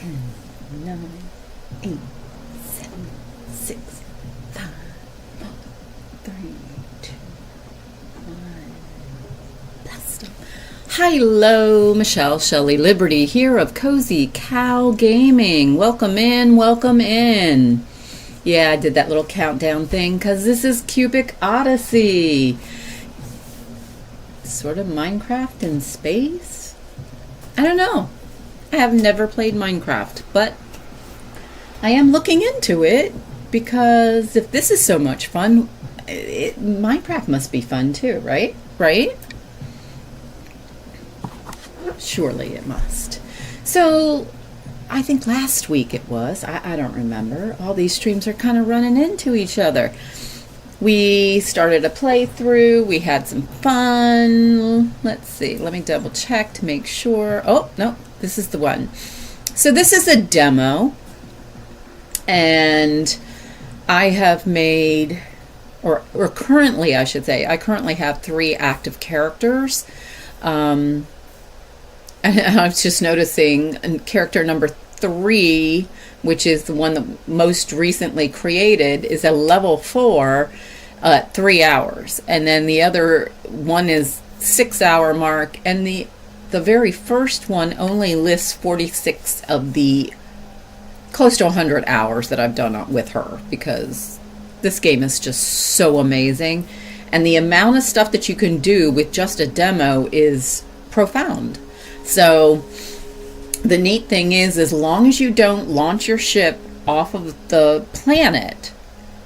10, 9, 8, 7, 6, 5, 4, 3, 2, 1. Blast them. Hello, Michelle Shelley Liberty here of Cozy Cow Gaming. Welcome in, welcome in. Yeah, I did that little countdown thing because this is Cubic Odyssey. Sort of Minecraft in space? I don't know. I have never played Minecraft, but I am looking into it because if this is so much fun, Minecraft must be fun too, right? Right? Surely it must. So, I think last week it was. I don't remember. All these streams are kind of running into each other. We started a playthrough. We had some fun. Let's see. Let me double check to make sure. Oh, no. This is the one. So this is a demo. And I have made, or currently I should say, I currently have 3 active characters. And I was just noticing character number 3, which is the one that most recently created, is a level 4 at 3 hours. And then the other one is 6-hour mark. And the very first one only lists 46 of the close to 100 hours that I've done with her, because this game is just so amazing. And the amount of stuff that you can do with just a demo is profound. So the neat thing is, as long as you don't launch your ship off of the planet,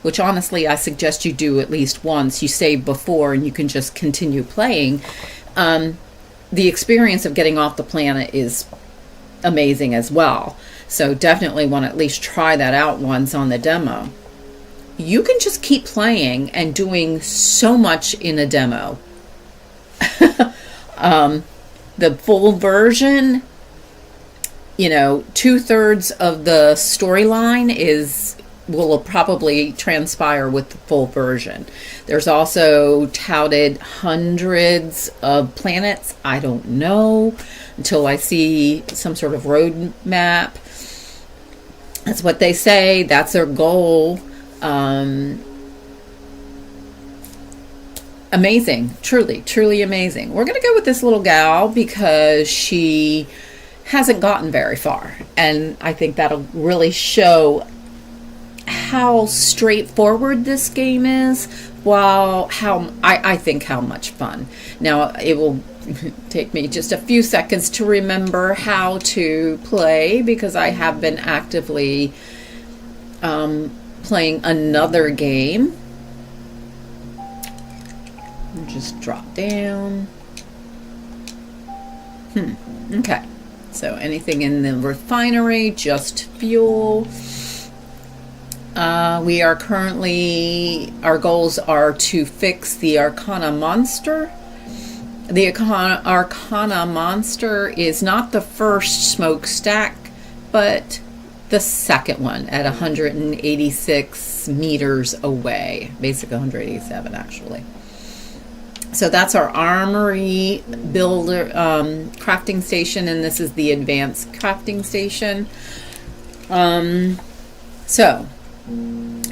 which honestly I suggest you do at least once, you save before and you can just continue playing, the experience of getting off the planet is amazing as well. So definitely want to at least try that out once on the demo. You can just keep playing and doing so much in a demo. The full version, 2/3 of the storyline will probably transpire with the full version. There's also touted hundreds of planets. I don't know until I see some sort of road map. That's what they say. That's their goal. Amazing. Truly, truly amazing. We're going to go with this little gal because she hasn't gotten very far. And I think that'll really show how straightforward this game is, while I think how much fun. Now, it will take me just a few seconds to remember how to play, because I have been actively playing another game. Just drop down. Okay. So anything in the refinery, just fuel. We are currently, our goals are to fix the Arcana monster. The Arcana monster is not the first smokestack, but the second one at 186 meters away. Basically 187 actually. So that's our armory builder crafting station, and this is the advanced crafting station. So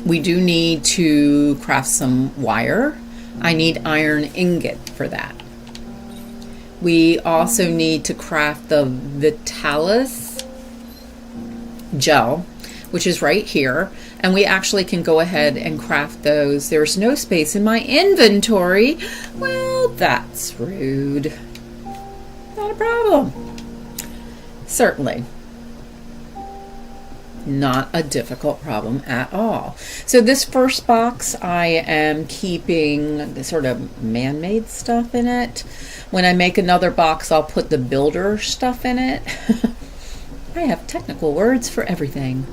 we do need to craft some wire. I need iron ingot for that. We also need to craft the Vitalis gel, which is right here. And we actually can go ahead and craft those. There's no space in my inventory. Well, that's rude. Not a problem. Certainly. Not a difficult problem at all. So this first box, I am keeping the sort of man-made stuff in it. When I make another box, I'll put the builder stuff in it. I have technical words for everything.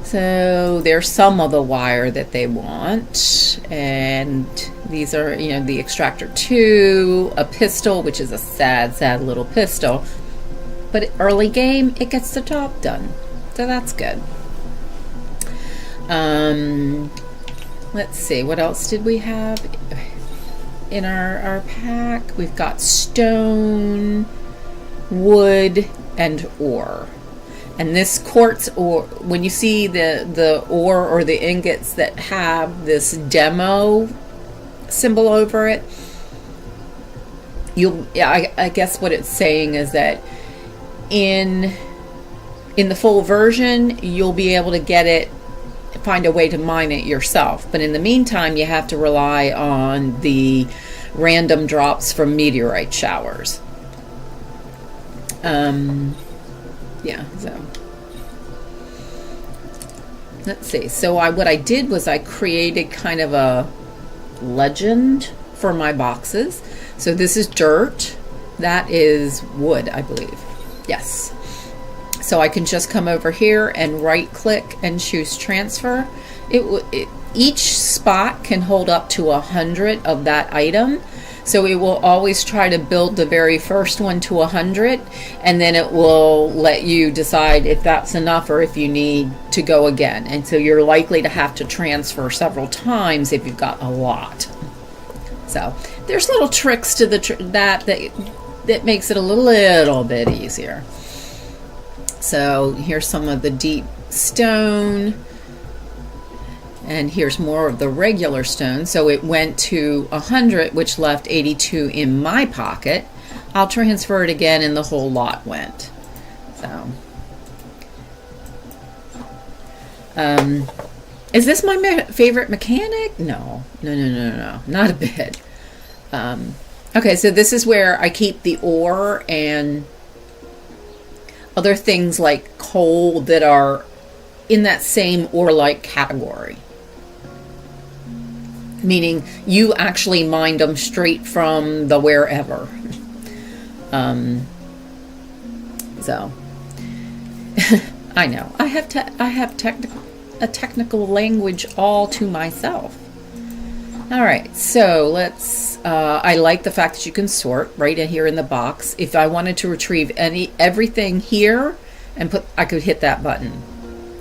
So there's some of the wire that they want, and these are, the extractor 2, a pistol, which is a sad little pistol, but early game it gets the job done, so that's good. Let's see, what else did we have in our pack? We've got stone, wood, and ore. And this quartz ore, when you see the ore or the ingots that have this demo symbol over it, I guess what it's saying is that in the full version, you'll be able to get it, find a way to mine it yourself. But in the meantime, you have to rely on the random drops from meteorite showers. Yeah, so let's see. So what I did was I created kind of a legend for my boxes. So this is dirt. That is wood, I believe. Yes. So I can just come over here and right click and choose transfer. Each spot can hold up to 100 of that item. So it will always try to build the very first one to 100, and then it will let you decide if that's enough or if you need to go again. And so you're likely to have to transfer several times if you've got a lot. So there's little tricks to that makes it a little bit easier. So here's some of the deep stone. And here's more of the regular stone. So it went to 100, which left 82 in my pocket. I'll transfer it again and the whole lot went. So, is this my favorite mechanic? No, not a bit. Okay, so this is where I keep the ore and other things like coal that are in that same ore-like category. Meaning you actually mined them straight from the wherever. So I know I have a technical language all to myself. All right, so let's. I like the fact that you can sort right in here in the box. If I wanted to retrieve everything here and I could hit that button.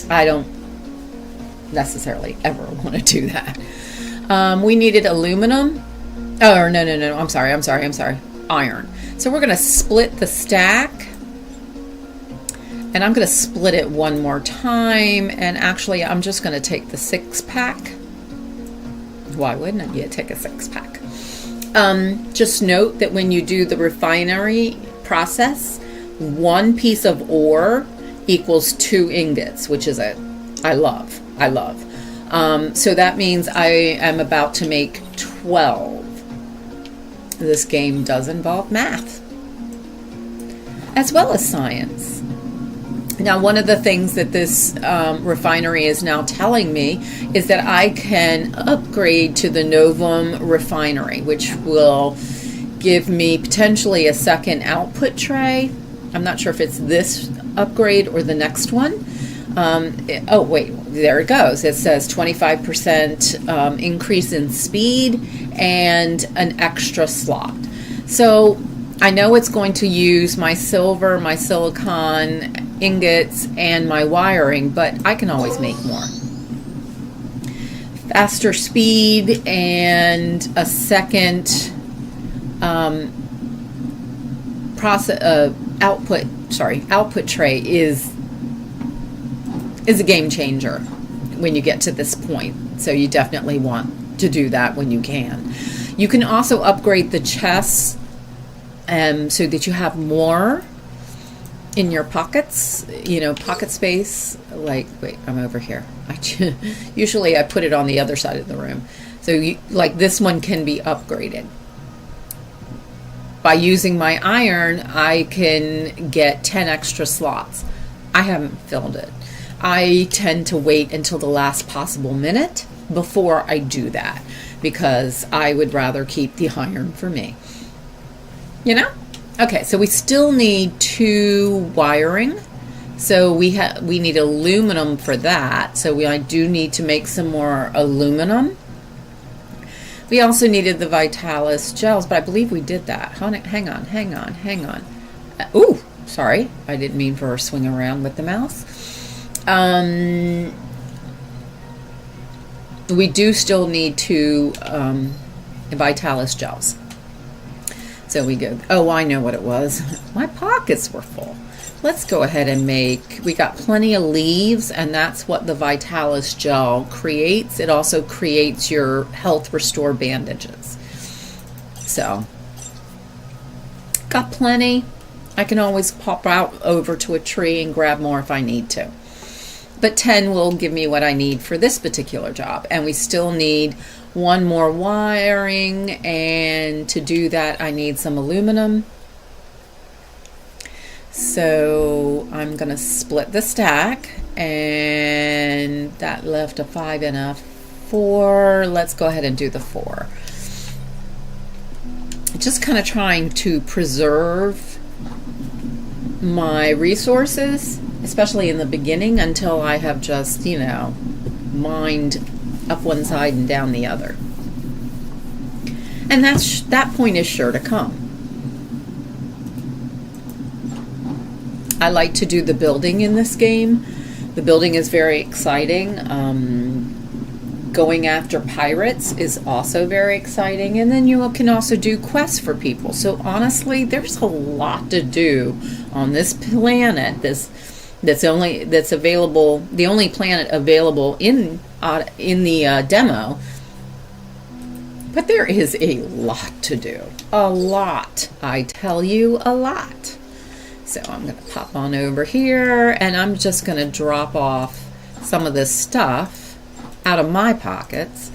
I don't necessarily ever want to do that. We needed aluminum. Oh, no. I'm sorry. Iron. So we're going to split the stack. And I'm going to split it one more time. And actually, I'm just going to take the 6-pack. Why wouldn't you take a 6-pack? Just note that when you do the refinery process, 1 piece of ore equals 2 ingots, which is I love. So that means I am about to make 12. This game does involve math, as well as science. Now, one of the things that this refinery is now telling me is that I can upgrade to the Novum refinery, which will give me potentially a second output tray. I'm not sure if it's this upgrade or the next one. Oh, wait, there it goes. It says 25% increase in speed and an extra slot. So I know it's going to use my silver, my silicon ingots, and my wiring, but I can always make more. Faster speed and a second output tray is a game changer when you get to this point. So you definitely want to do that when you can. You can also upgrade the chests so that you have more in your pockets, pocket space. Like, wait, I'm over here. Usually I put it on the other side of the room. So like this one can be upgraded. By using my iron, I can get 10 extra slots. I haven't filled it. I tend to wait until the last possible minute before I do that because I would rather keep the iron for me. Okay, so we still need 2 wiring. So we need aluminum for that. So I do need to make some more aluminum. We also needed the Vitalis gels, but I believe we did that. Hang on. Ooh, sorry. I didn't mean for her to swing around with the mouse. We do still need 2 Vitalis gels. So we go, oh, I know what it was. My pockets were full. Let's go ahead and we got plenty of leaves, and that's what the Vitalis gel creates. It also creates your health restore bandages. So, got plenty. I can always pop out over to a tree and grab more if I need to. But 10 will give me what I need for this particular job. And we still need one more wiring, and to do that I need some aluminum. So I'm going to split the stack, and that left a 5 and a 4. Let's go ahead and do the 4. Just kind of trying to preserve my resources, especially in the beginning, until I have just, mined up one side and down the other. And that point is sure to come. I like to do the building in this game. The building is very exciting. Going after pirates is also very exciting. And then you can also do quests for people. So honestly, there's a lot to do on this planet. That's available. The only planet available in the demo. But there is a lot to do. A lot. I tell you, a lot. So I'm going to pop on over here, and I'm just going to drop off some of this stuff out of my pockets,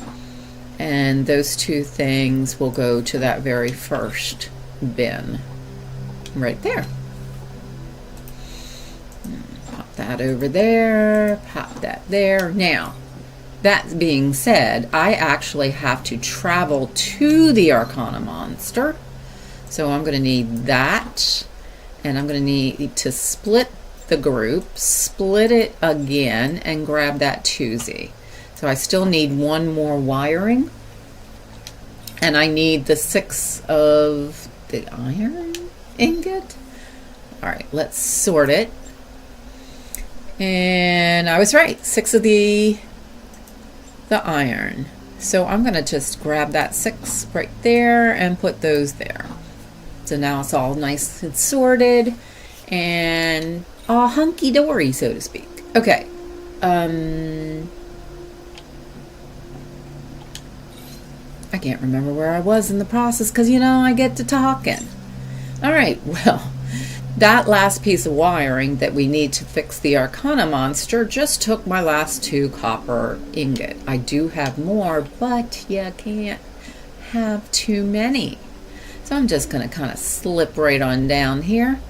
and those 2 things will go to that very first bin right there. Pop that over there, pop that there. Now, that being said, I actually have to travel to the Arcana monster, so I'm going to need that. And I'm going to need to split the group, split it again, and grab that 2Z. So I still need one more wiring. And I need the 6 of the iron ingot. All right, let's sort it. And I was right, 6 of the iron. So I'm going to just grab that 6 right there and put those there. So now it's all nice and sorted and all hunky-dory, so to speak. Okay. I can't remember where I was in the process because, I get to talking. All right, well, that last piece of wiring that we need to fix the Arcana monster just took my last 2 copper ingot. I do have more, but you can't have too many. So I'm just going to kind of slip right on down here.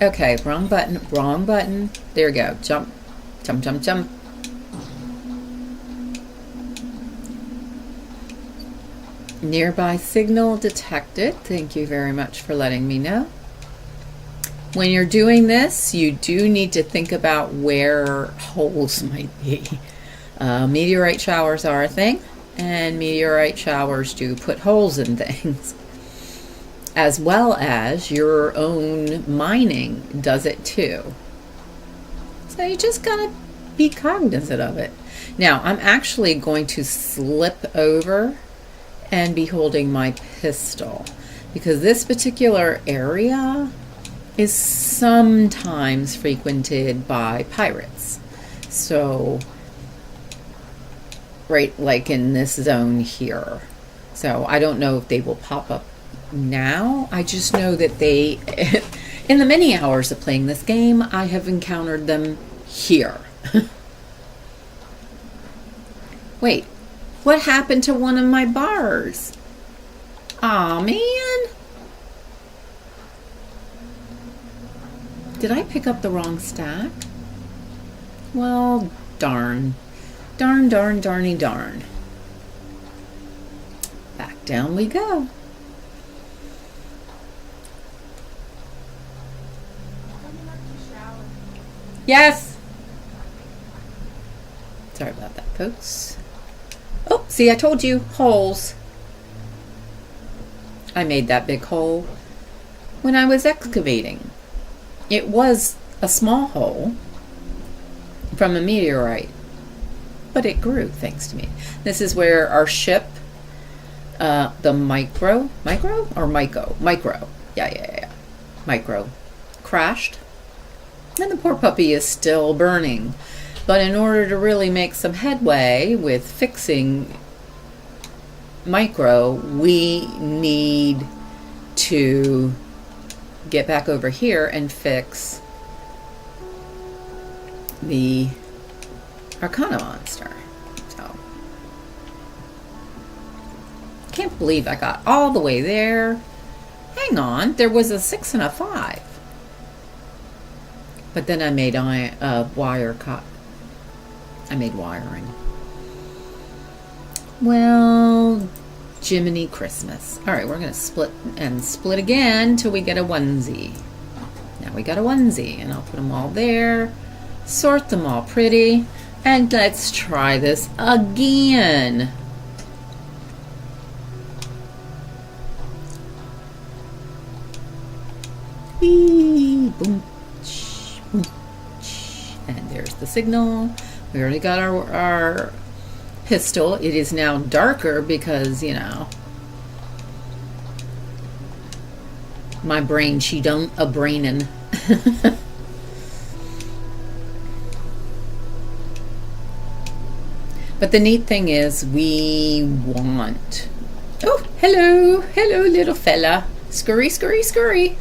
Okay, wrong button, wrong button. There we go. Jump, jump, jump, jump. Nearby signal detected. Thank you very much for letting me know. When you're doing this, you do need to think about where holes might be. Meteorite showers are a thing, and meteorite showers do put holes in things. As well as your own mining does it too. So you just gotta be cognizant of it. Now, I'm actually going to slip over and be holding my pistol because this particular area is sometimes frequented by pirates. So, right, like in this zone here. So I don't know if they will pop up now. I just know that they, in the many hours of playing this game, I have encountered them here. Wait, what happened to one of my bars? Aw, man. Did I pick up the wrong stack? Well, darn. Darn, darn, darny darn. Back down we go. Yes. Sorry about that, folks. Oh, see, I told you, holes. I made that big hole when I was excavating. It was a small hole from a meteorite, but it grew thanks to me. This is where our ship The micro or micro. Yeah. Micro crashed. And the poor puppy is still burning. But in order to really make some headway with fixing micro, we need to get back over here and fix the Arcana monster. So, can't believe I got all the way there. Hang on, there was a 6 and a 5. But then I made wire cut. I made wiring. Well, Jiminy Christmas. All right, we're going to split again till we get a onesie. Now we got a onesie, and I'll put them all there, sort them all pretty, and let's try this again. Whee, boom, boom, and there's the signal. We already got our pistol. It is now darker because, you know, my brain, she don't a-brainin'. But the neat thing is we want... Oh, hello, little fella. Scurry, scurry, scurry.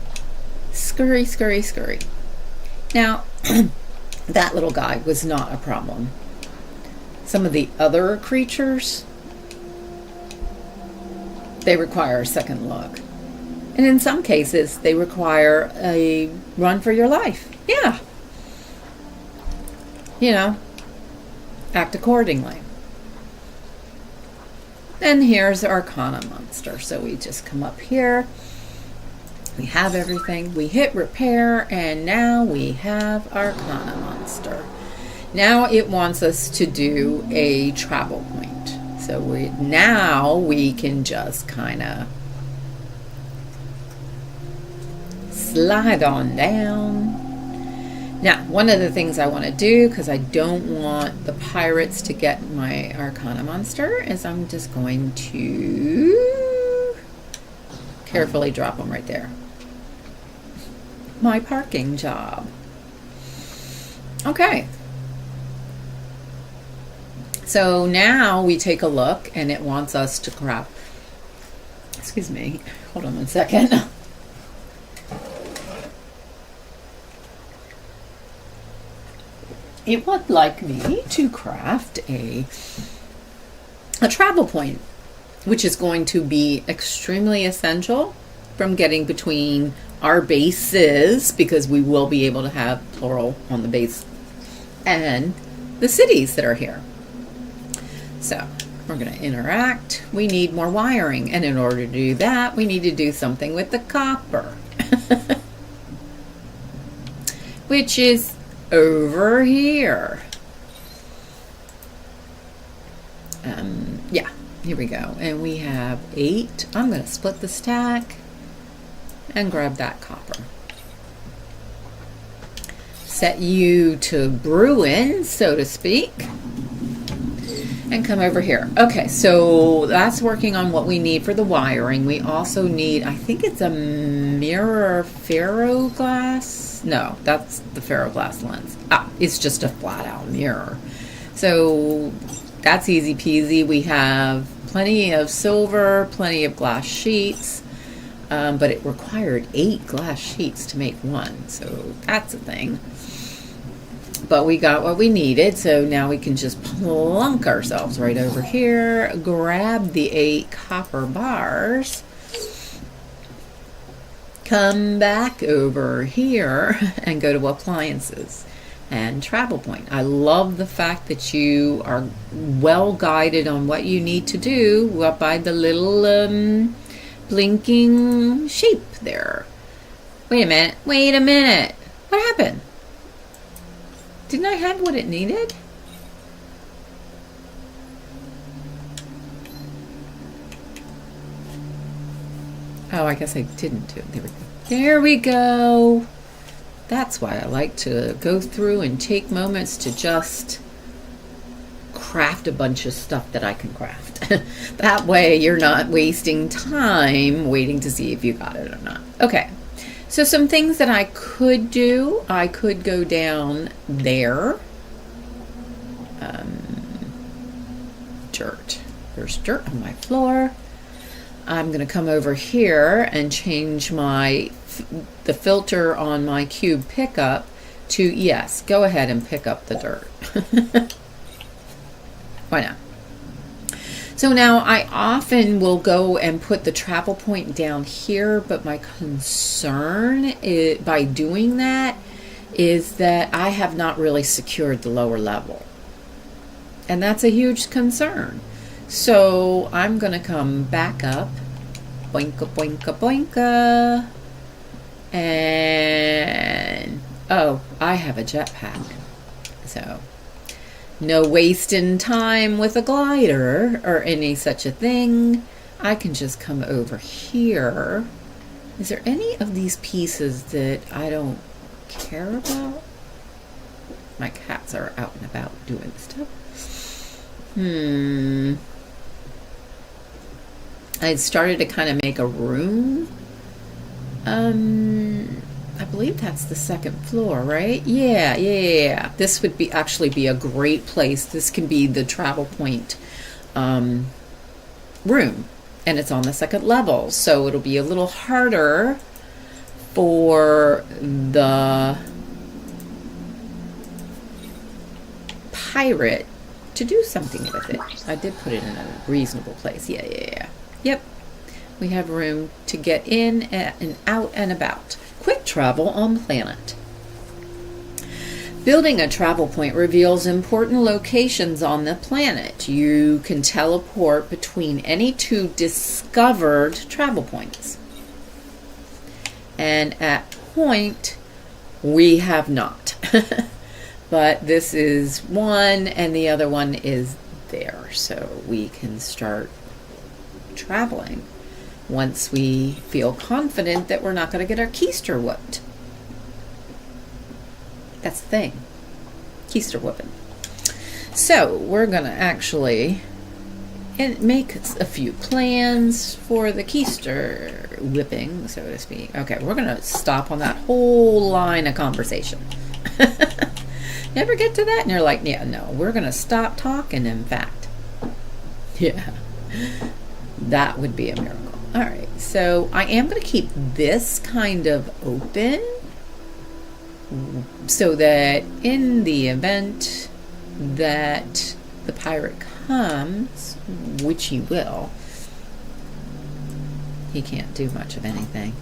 Scurry, scurry, scurry. Now, that little guy was not a problem. Some of the other creatures, they require a second look. And in some cases, they require a run for your life. Yeah. You know, act accordingly. And here's our Arcana monster. So we just come up here. We have everything. We hit repair, and now we have our Arcana monster. Now it wants us to do a travel point. So now we can just kind of slide on down. Now, one of the things I want to do, because I don't want the pirates to get my Arcana monster, is I'm just going to carefully drop them right there. My parking job. Okay. So now we take a look, and it wants us to grab. Excuse me. Hold on one second. It would like me to craft a travel point, which is going to be extremely essential from getting between our bases, because we will be able to have plural on the base, and the cities that are here. So we're going to interact. We need more wiring, and in order to do that, we need to do something with the copper, which is over here. Yeah, here we go. And we have 8. I'm going to split the stack and grab that copper. Set you to brewing, so to speak. And come over here. Okay, so that's working on what we need for the wiring. We also need, I think it's a mirror ferroglass. No, that's the ferroglass lens. It's just a flat out mirror. So that's easy peasy. We have plenty of silver, plenty of glass sheets, but it required 8 glass sheets to make one. So that's a thing. But we got what we needed, so now we can just plunk ourselves right over here, grab the 8 copper bars, come back over here, and go to appliances and travel point. I love the fact that you are well guided on what you need to do up by the little blinking sheep there. Wait a minute. What happened? Didn't I have what it needed? Oh, I guess I didn't do it. There we go. There we go. That's why I like to go through and take moments to just craft a bunch of stuff that I can craft. That way you're not wasting time waiting to see if you got it or not. Okay, so some things that I could do. I could go down there. Dirt. There's dirt on my floor. I'm going to come over here and change the filter on my cube pickup to yes. Go ahead and pick up the dirt. Why not? So now I often will go and put the travel point down here, but my concern by doing that is that I have not really secured the lower level. And that's a huge concern. So I'm going to come back up, boinka, boinka, boinka, and oh, I have a jetpack. So no wasting time with a glider or any such a thing. I can just come over here. Is there any of these pieces that I don't care about? My cats are out and about doing stuff. I started to kind of make a room. I believe that's the second floor, right? Yeah. This would actually be a great place. This can be the travel point room, and it's on the second level, so it'll be a little harder for the pirate to do something with it. I did put it in a reasonable place. Yeah. Yep. We have room to get in and out and about. Quick travel on planet. Building a travel point reveals important locations on the planet. You can teleport between any two discovered travel points. And at point, we have not. But this is one and the other one is there. So we can start traveling once we feel confident that we're not going to get our keister whooped. That's the thing. Keister whooping. So we're going to actually make a few plans for the keister whipping, so to speak. Okay, we're going to stop on that whole line of conversation. You ever get to that and you're like, yeah, no, we're going to stop talking, in fact. Yeah. That would be a miracle. All right, so I am going to keep this kind of open so that in the event that the pirate comes, which he will, he can't do much of anything.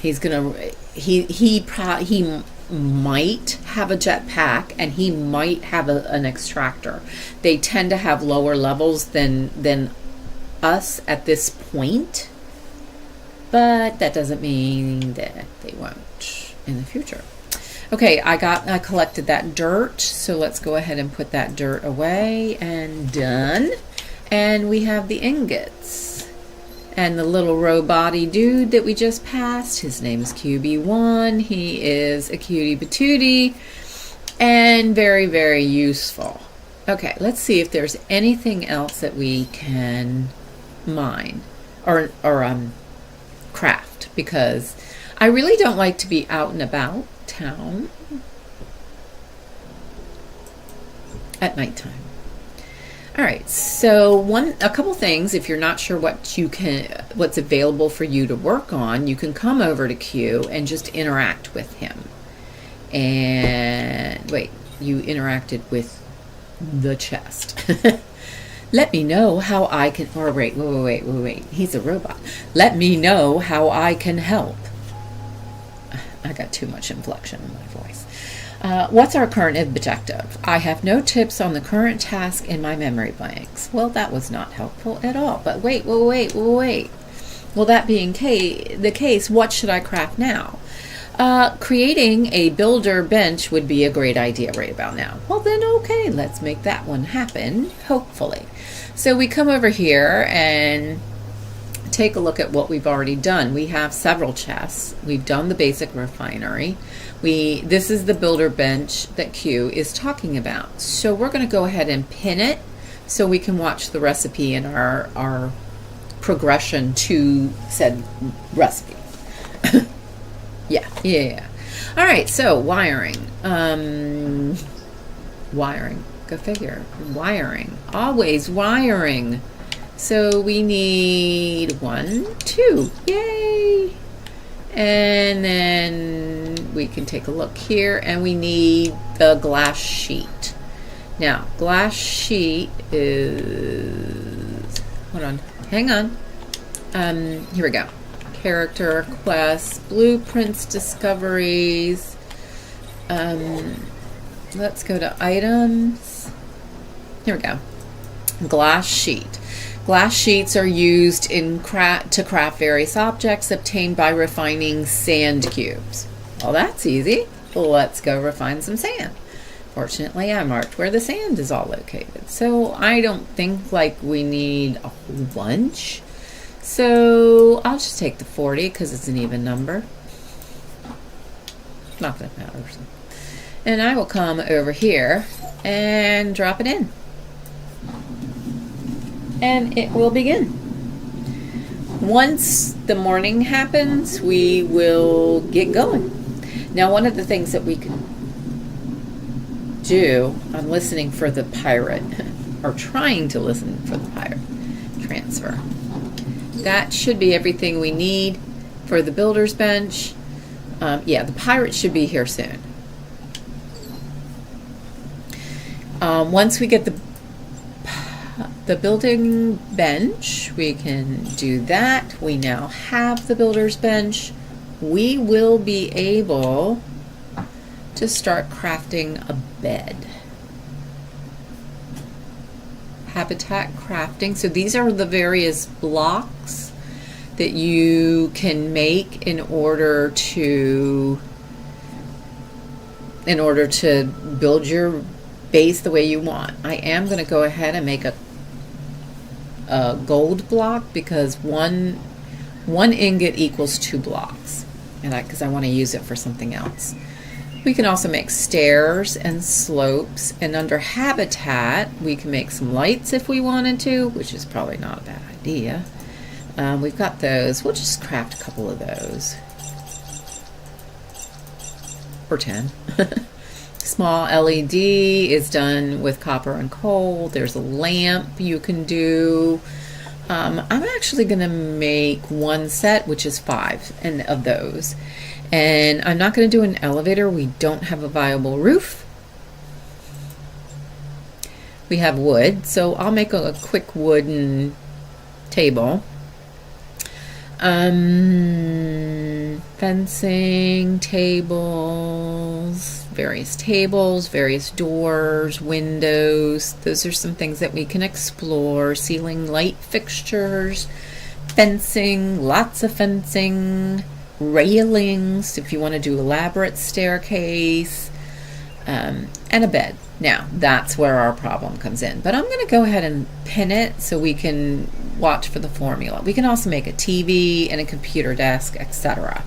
He's gonna he might have a jetpack and he might have an extractor. They tend to have lower levels than us at this point, but that doesn't mean that they won't in the future. Okay, I collected that dirt, so let's go ahead and put that dirt away, and done. And we have the ingots. And the little robot-y dude that we just passed, his name's QB1. He is a cutie patootie and very, very useful. Okay, let's see if there's anything else that we can mine or craft, because I really don't like to be out and about town at nighttime. All right, so a couple things. If you're not sure what's available for you to work on, you can come over to Q and just interact with him. And wait, you interacted with the chest. Let me know how I can. Or wait. He's a robot. Let me know how I can help. I got too much inflection in my voice. What's our current objective? I have no tips on the current task in my memory blanks. Well, that was not helpful at all. But wait. Well, that being the case, what should I craft now? Creating a builder bench would be a great idea right about now. Well, then, okay, let's make that one happen, hopefully. So we come over here, and take a look at what we've already done. We have several chests. We've done the basic refinery. This is the builder bench that Q is talking about. So we're going to go ahead and pin it so we can watch the recipe and our progression to said recipe. Yeah. All right, so wiring. Wiring. Go figure. Wiring. Always wiring. So we need 1, 2. Yay! And then we can take a look here, and we need the glass sheet. Now, glass sheet is, hold on, hang on. Here we go. Character, quests, blueprints, discoveries. Let's go to items. Here we go. Glass sheet. Glass sheets are used to craft various objects obtained by refining sand cubes. Well, that's easy. Let's go refine some sand. Fortunately, I marked where the sand is all located. So I don't think like we need a whole bunch. So I'll just take the 40 because it's an even number. Not that it matters. And I will come over here and drop it in. And it will begin. Once the morning happens, we will get going. Now, one of the things that we can do, I'm listening for the pirate, or trying to listen for the pirate transfer. That should be everything we need for the builder's bench. Yeah, the pirate should be here soon. Once we get the building bench, we can do that. We now have the builder's bench. We will be able to start crafting a bed. Habitat crafting. So these are the various blocks that you can make in order to build your base the way you want. I am going to go ahead and make a gold block because one ingot equals 2 blocks, and because I want to use it for something else. We can also make stairs and slopes, and under habitat we can make some lights if we wanted to, which is probably not a bad idea. We've got those. We'll just craft a couple of those, or 10. Small LED is done with copper and coal. There's a lamp you can do. I'm actually going to make one set, which is 5 of those. And I'm not going to do an elevator. We don't have a viable roof. We have wood, so I'll make a quick wooden table. Fencing, tables, various doors, windows. Those are some things that we can explore. Ceiling light fixtures, fencing, lots of fencing, railings if you want to do elaborate staircase, and a bed. Now, that's where our problem comes in. But I'm going to go ahead and pin it so we can watch for the formula. We can also make a TV and a computer desk, etc.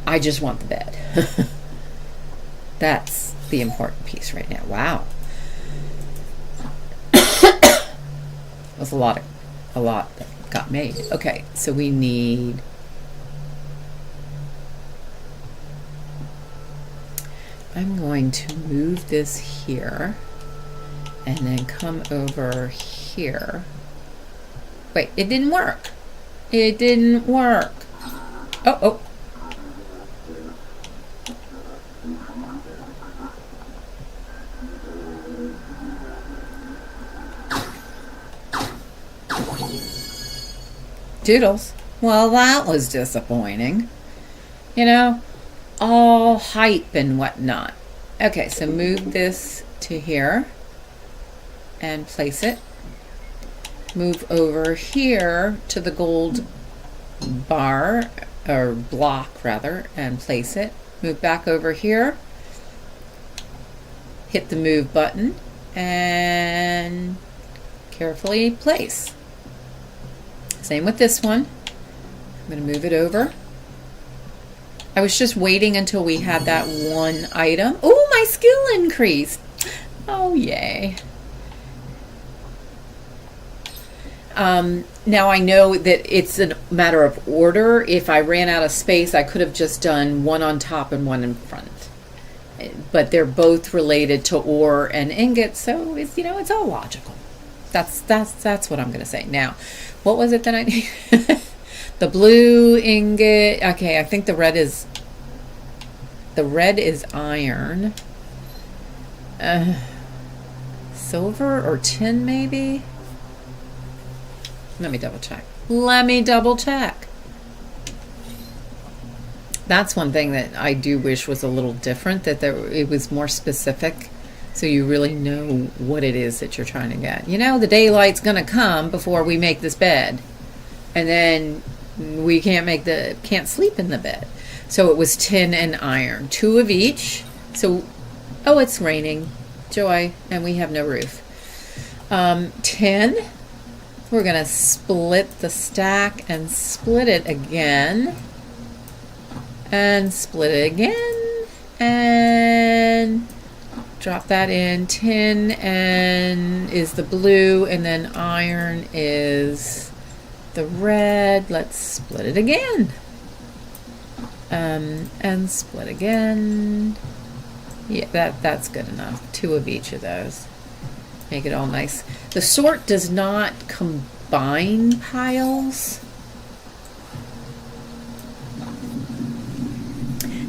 I just want the bed. That's the important piece right now. Wow. That's a lot that got made. Okay, so we need... I'm going to move this here and then come over here. Wait, it didn't work. It didn't work. Oh. Doodles. Well, that was disappointing. You know, all hype and whatnot. Okay, so move this to here and place it. Move over here to the gold bar, or block rather, and place it. Move back over here. Hit the move button and carefully place. Same with this one. I'm going to move it over. I was just waiting until we had that one item. Oh, my skill increased. Oh, yay. Now I know that it's a matter of order. If I ran out of space, I could have just done one on top and one in front. But they're both related to ore and ingot, so it's, you know, it's all logical. That's what I'm going to say. Now, what was it that I need? The blue ingot. Okay, I think the red is iron. Silver or tin, maybe? Let me double check. That's one thing that I do wish was a little different, that it was more specific, so you really know what it is that you're trying to get. You know, the daylight's going to come before we make this bed, and then we can't sleep in the bed. So it was tin and iron, 2 of each. So, oh, it's raining, joy, and we have no roof. Tin. We're going to split the stack and split it again. And split it again. And drop that in. Tin and is the blue, and then iron is the red. Let's split it again. And split again. Yeah, that's good enough. 2 of each of those. Make it all nice. The sort does not combine piles.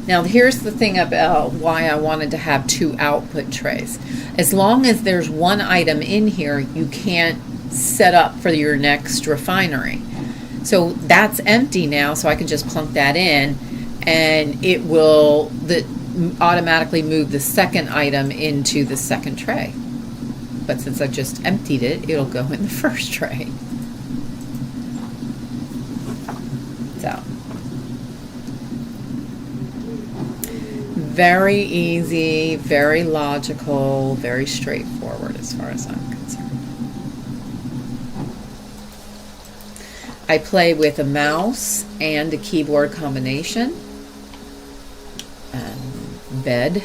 Now here's the thing about why I wanted to have 2 output trays. As long as there's one item in here, you can't set up for your next refinery. So that's empty now, so I can just plunk that in, and it will automatically move the second item into the second tray. But since I just emptied it, it'll go in the first tray. So, very easy, very logical, very straightforward as far as I'm concerned. I play with a mouse and a keyboard combination. Bed.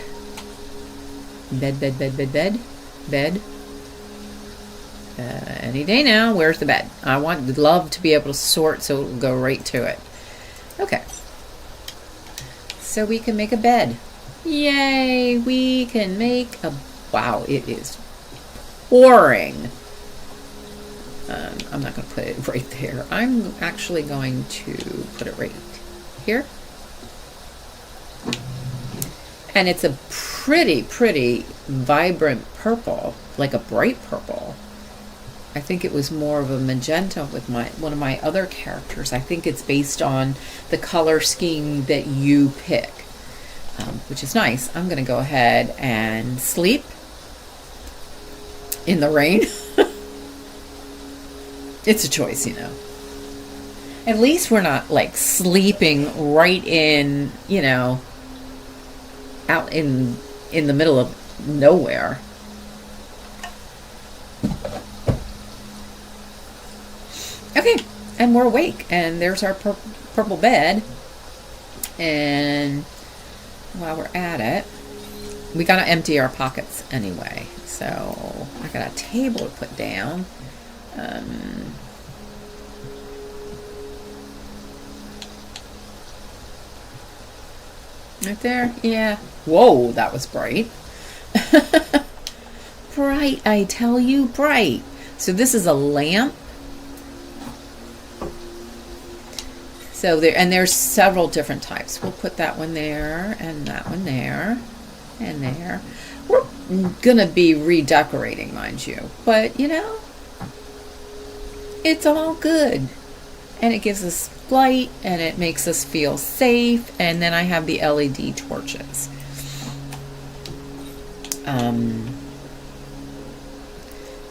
Any day now. Where's the bed? I would love to be able to sort so it'll go right to it. Okay. So we can make a bed. Yay! We can make a... Wow, it is pouring. I'm not going to put it right there. I'm actually going to put it right here. And it's a pretty vibrant purple, like a bright purple. I think it was more of a magenta with one of my other characters. I think it's based on the color scheme that you pick, which is nice. I'm going to go ahead and sleep in the rain. It's a choice, you know. At least we're not like sleeping right in, you know, out in the middle of nowhere. Okay, and we're awake, and there's our purple bed. And while we're at it, we gotta empty our pockets anyway. So I got a table to put down. Right there, yeah. Whoa, that was bright. Bright, I tell you, bright. So this is a lamp. So there's several different types. We'll put that one there, and that one there, and there. We're gonna be redecorating, mind you, but you know, it's all good. And it gives us light, and it makes us feel safe. And then I have the LED torches.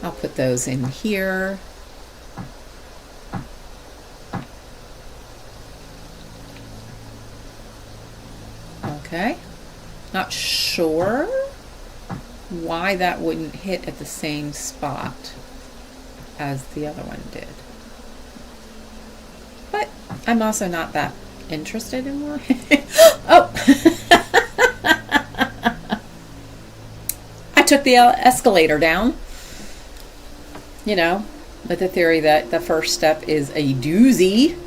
I'll put those in here. Okay. Not sure why that wouldn't hit at the same spot as the other one did. I'm also not that interested in more. Oh, I took the escalator down, you know, with the theory that the first step is a doozy.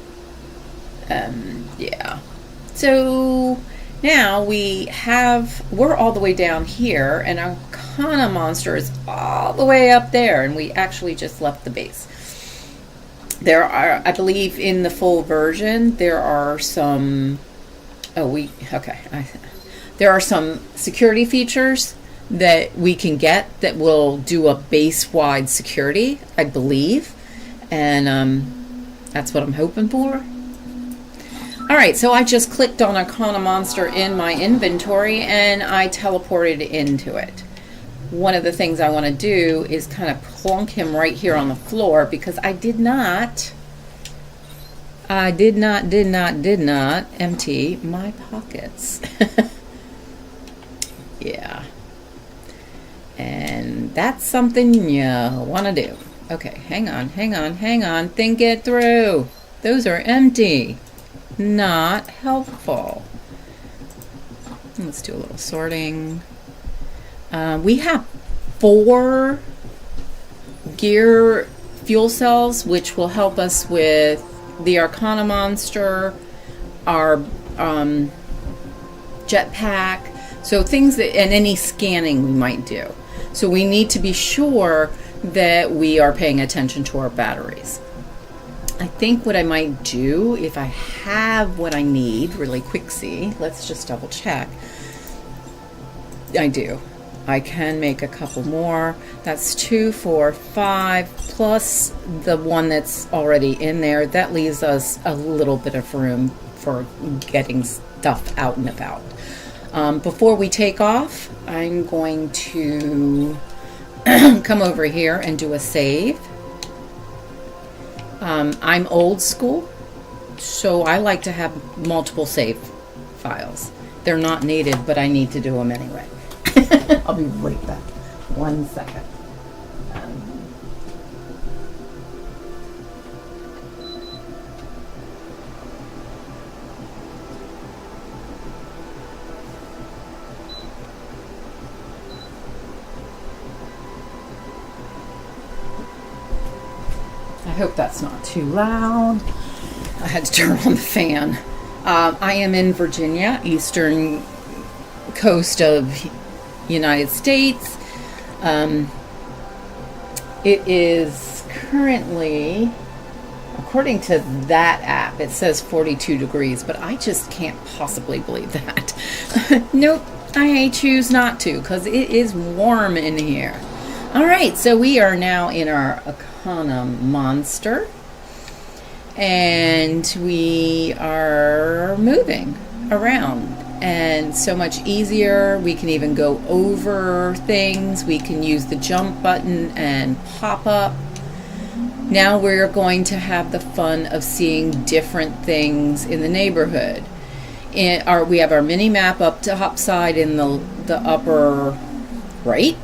Yeah. So now we're all the way down here, and our Arcana monster is all the way up there, and we actually just left the base. There are, I believe, in the full version, there are some, there are some security features that we can get that will do a base-wide security, I believe, and that's what I'm hoping for. All right, so I just clicked on Arcana Monster in my inventory, and I teleported into it. One of the things I want to do is kind of plunk him right here on the floor, because I did not empty my pockets. Yeah. And that's something you want to do. Okay, hang on. Think it through. Those are empty. Not helpful. Let's do a little sorting. We have 4 gear fuel cells, which will help us with the Arcana monster, our jetpack, so things that, and any scanning we might do. So we need to be sure that we are paying attention to our batteries. I think what I might do, if I have what I need, really quicksy, let's just double check. I do. I can make a couple more. That's 2, 4, 5, plus the one that's already in there. That leaves us a little bit of room for getting stuff out and about. Before we take off, I'm going to come over here and do a save. I'm old school, so I like to have multiple save files. They're not needed, but I need to do them anyway. I'll be right back. 1 second. I hope that's not too loud. I had to turn on the fan. I am in Virginia, eastern coast of United States. It is currently, according to that app, it says 42 degrees, but I just can't possibly believe that. Nope, I choose not to, because it is warm in here. All right, so we are now in our Arcana monster, and we are moving around. And so much easier. We can even go over things. We can use the jump button and pop up. Now we're going to have the fun of seeing different things in the neighborhood. We have our mini map up top side in the upper right.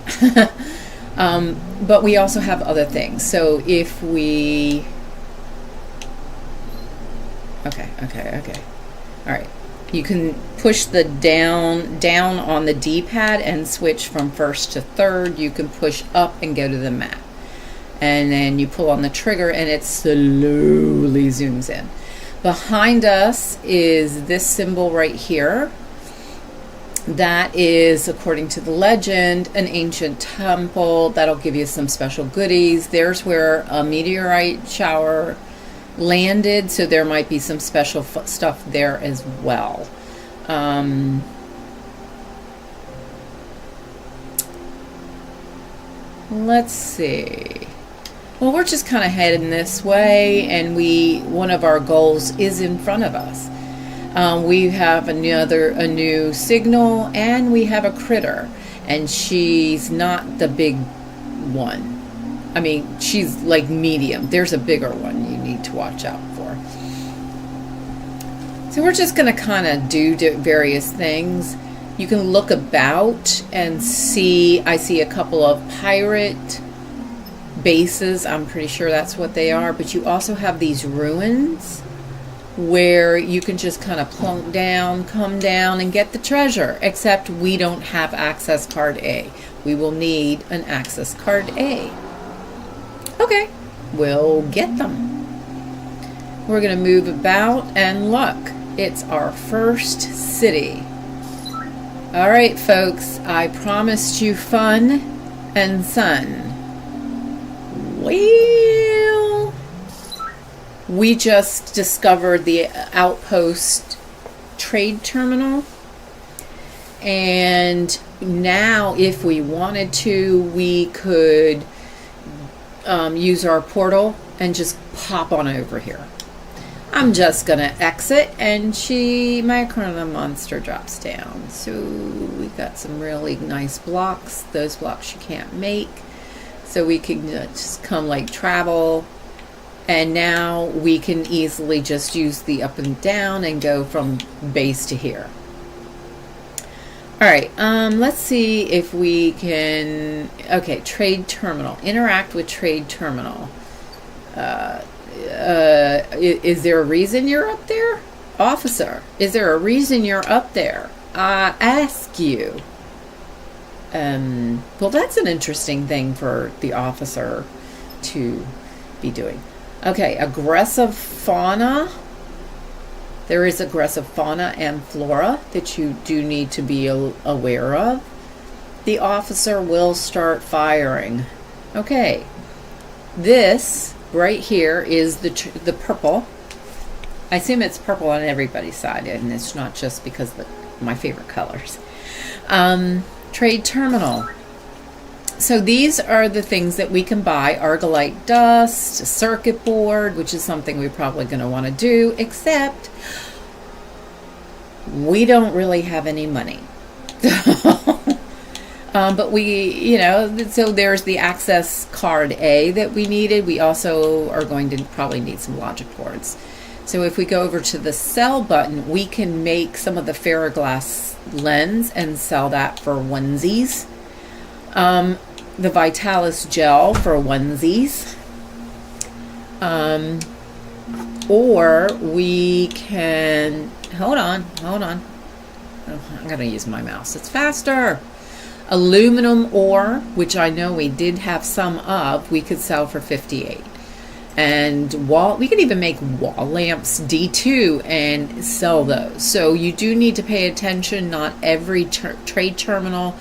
But we also have other things. So if we... Okay. All right. You can push the down on the D-pad and switch from first to third. You can push up and go to the map. And then you pull on the trigger and it slowly zooms in. Behind us is this symbol right here. That is, according to the legend, an ancient temple. That'll give you some special goodies. There's where a meteorite shower landed, so there might be some special stuff there as well. Let's see. Well, we're just kind of heading this way, and one of our goals is in front of us. We have a new signal, and we have a critter, and she's not the big one. I mean, she's like medium. There's a bigger one you need to watch out for. So we're just going to kind of do various things. You can look about and see, I see a couple of pirate bases. I'm pretty sure that's what they are. But you also have these ruins, where you can just kind of plunk down, come down, and get the treasure, except we don't have access card A. We will need an access card A. Okay, we'll get them. We're going to move about, and look, it's our first city. All right, folks, I promised you fun and sun. Well, we just discovered the outpost trade terminal, and now if we wanted to, we could use our portal and just pop on over here. I'm just gonna exit, and my Chrono monster drops down. So we got some really nice blocks. Those blocks you can't make, so we can just come like travel. And now we can easily just use the up and down and go from base to here. All right, let's see if we can, okay, trade terminal, interact with trade terminal. Is there a reason you're up there? Officer, is there a reason you're up there? I ask you. Well, that's an interesting thing for the officer to be doing. Okay, aggressive fauna. There is aggressive fauna and flora that you do need to be aware of. The officer will start firing. Okay, this right here is the purple. I assume it's purple on everybody's side, and it's not just because of my favorite colors. Trade terminal. So these are the things that we can buy: argolite dust, a circuit board, which is something we're probably going to want to do, except we don't really have any money. But we, so there's the access card A that we needed. We also are going to probably need some logic boards. So if we go over to the sell button, we can make some of the ferroglass lens and sell that for onesies. The Vitalis gel for onesies. Or we can, hold on. Oh, I'm going to use my mouse. It's faster. Aluminum ore, which I know we did have some of, we could sell for 58. And we could even make wall lamps D2 and sell those. So you do need to pay attention. Not every trade terminal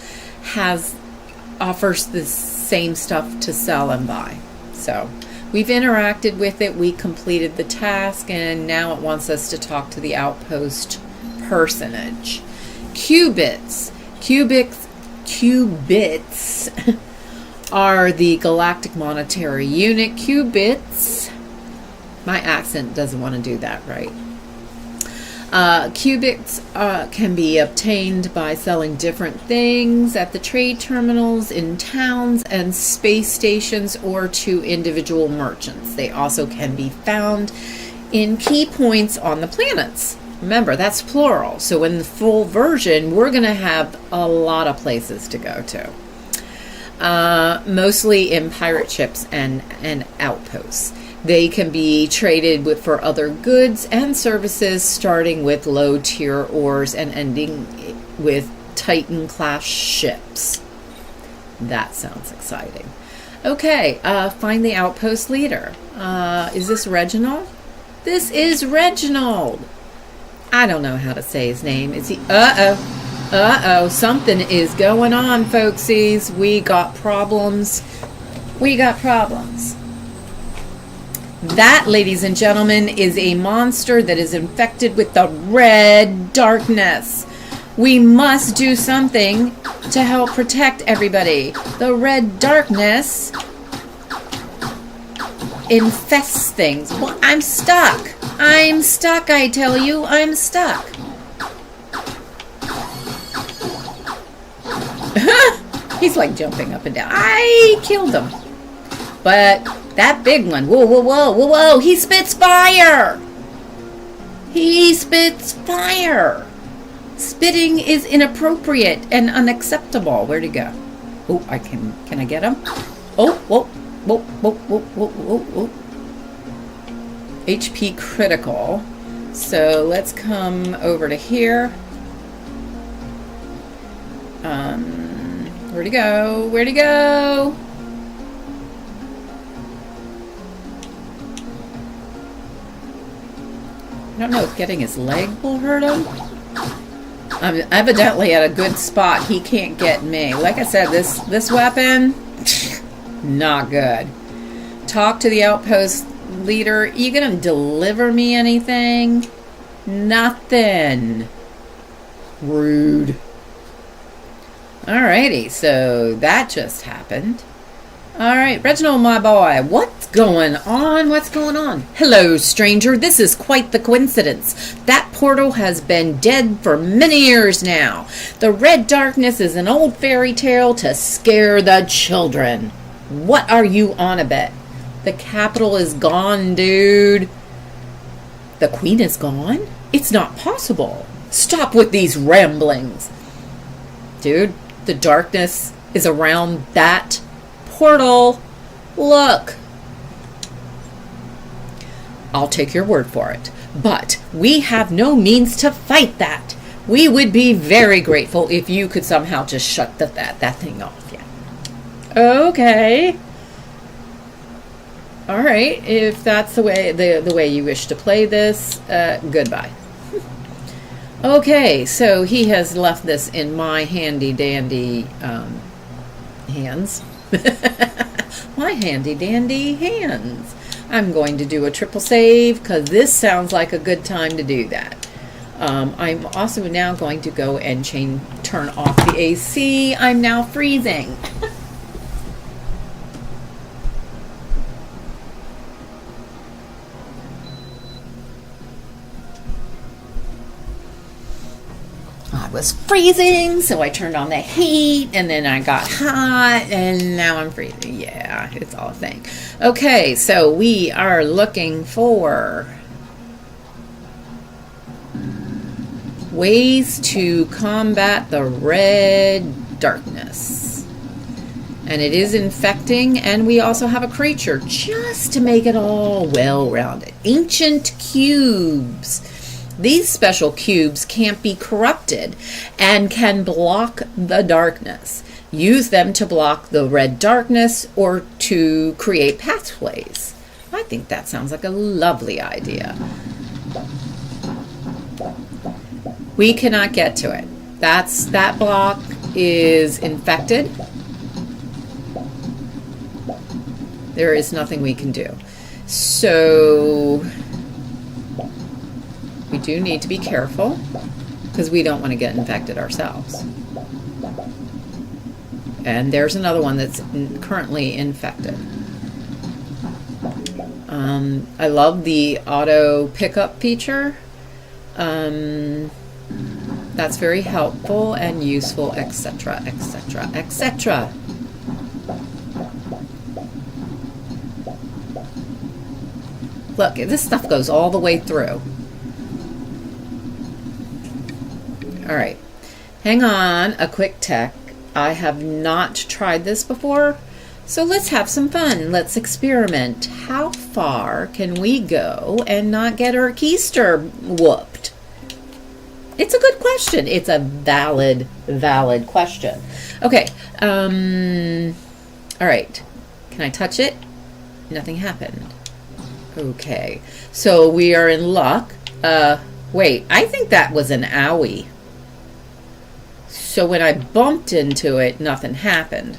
offers the same stuff to sell and buy. So we've interacted with it. We completed the task, and now it wants us to talk to the outpost personage. Qubits are the galactic monetary unit. Qubits, my accent doesn't want to do that right. Qubits can be obtained by selling different things at the trade terminals, in towns and space stations, or to individual merchants. They also can be found in key points on the planets. Remember, that's plural. So in the full version, we're going to have a lot of places to go to. Mostly in pirate ships and outposts. They can be traded for other goods and services, starting with low-tier ores and ending with Titan-class ships. That sounds exciting. Okay, find the outpost leader. Is this Reginald? This is Reginald. I don't know how to say his name. Is he? Uh-oh. Something is going on, folksies. We got problems. That, ladies and gentlemen, is a monster that is infected with the red darkness. We must do something to help protect everybody. The red darkness infests things. Well, I'm stuck. I tell you, I'm stuck. He's like jumping up and down. I killed him. But that big one, whoa, he spits fire. Spitting is inappropriate and unacceptable. Where'd he go? Oh, can I get him? Oh, whoa. HP critical. So let's come over to here. Where'd he go? Where'd he go? I don't know if getting his leg will hurt him. I'm evidently at a good spot. He can't get me. Like I said, this weapon, not good. Talk to the outpost leader. You gonna deliver me anything? Nothing. Rude. Alrighty, so that just happened. Alright, Reginald, my boy, what's going on? What's going on? Hello, stranger. This is quite the coincidence. That portal has been dead for many years now. The red darkness is an old fairy tale to scare the children. What are you on about? The capital is gone, dude. The queen is gone? It's not possible. Stop with these ramblings. Dude, the darkness is around that portal. Look. I'll take your word for it. But we have no means to fight that. We would be very grateful if you could somehow just shut that thing off. Yeah. Okay. All right. If that's the way you wish to play this, goodbye. Okay, so he has left this in my handy dandy hands. My handy dandy hands. I'm going to do a triple save because this sounds like a good time to do that. I'm also now going to go and turn off the AC. I'm now freezing. I was freezing, so I turned on the heat, and then I got hot, and now I'm freezing. Yeah, it's all a thing. Okay, so we are looking for ways to combat the red darkness. And it is infecting, and we also have a creature just to make it all well-rounded. Ancient cubes. These special cubes can't be corrupted and can block the darkness. Use them to block the red darkness or to create pathways. I think that sounds like a lovely idea. We cannot get to it. That block is infected. There is nothing we can do. So we do need to be careful because we don't want to get infected ourselves. And there's another one that's currently infected. I love the auto pickup feature. That's very helpful and useful, etc., etc., etc. Look, this stuff goes all the way through. All right, hang on, a quick tech. I have not tried this before, so let's have some fun. Let's experiment. How far can we go and not get our keister whooped? It's a good question. It's a valid question. Okay, all right. Can I touch it? Nothing happened. Okay, so we are in luck. Wait, I think that was an owie. So when I bumped into it, nothing happened.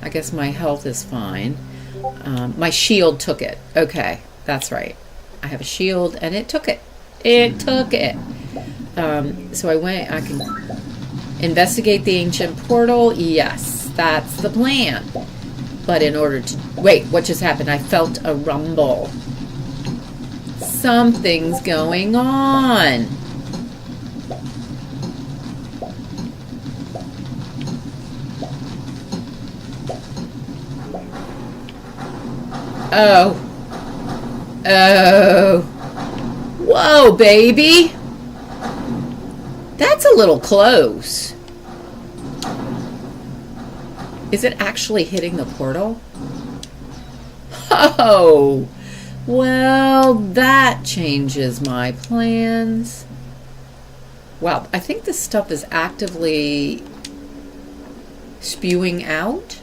I guess my health is fine. My shield took it. Okay, that's right. I have a shield and it took it. It took it. So I can investigate the ancient portal. Yes, that's the plan. But in order to... Wait, what just happened? I felt a rumble. Something's going on. Oh. Oh. Whoa, baby. That's a little close. Is it actually hitting the portal? Oh. Well, that changes my plans. Wow, I think this stuff is actively spewing out.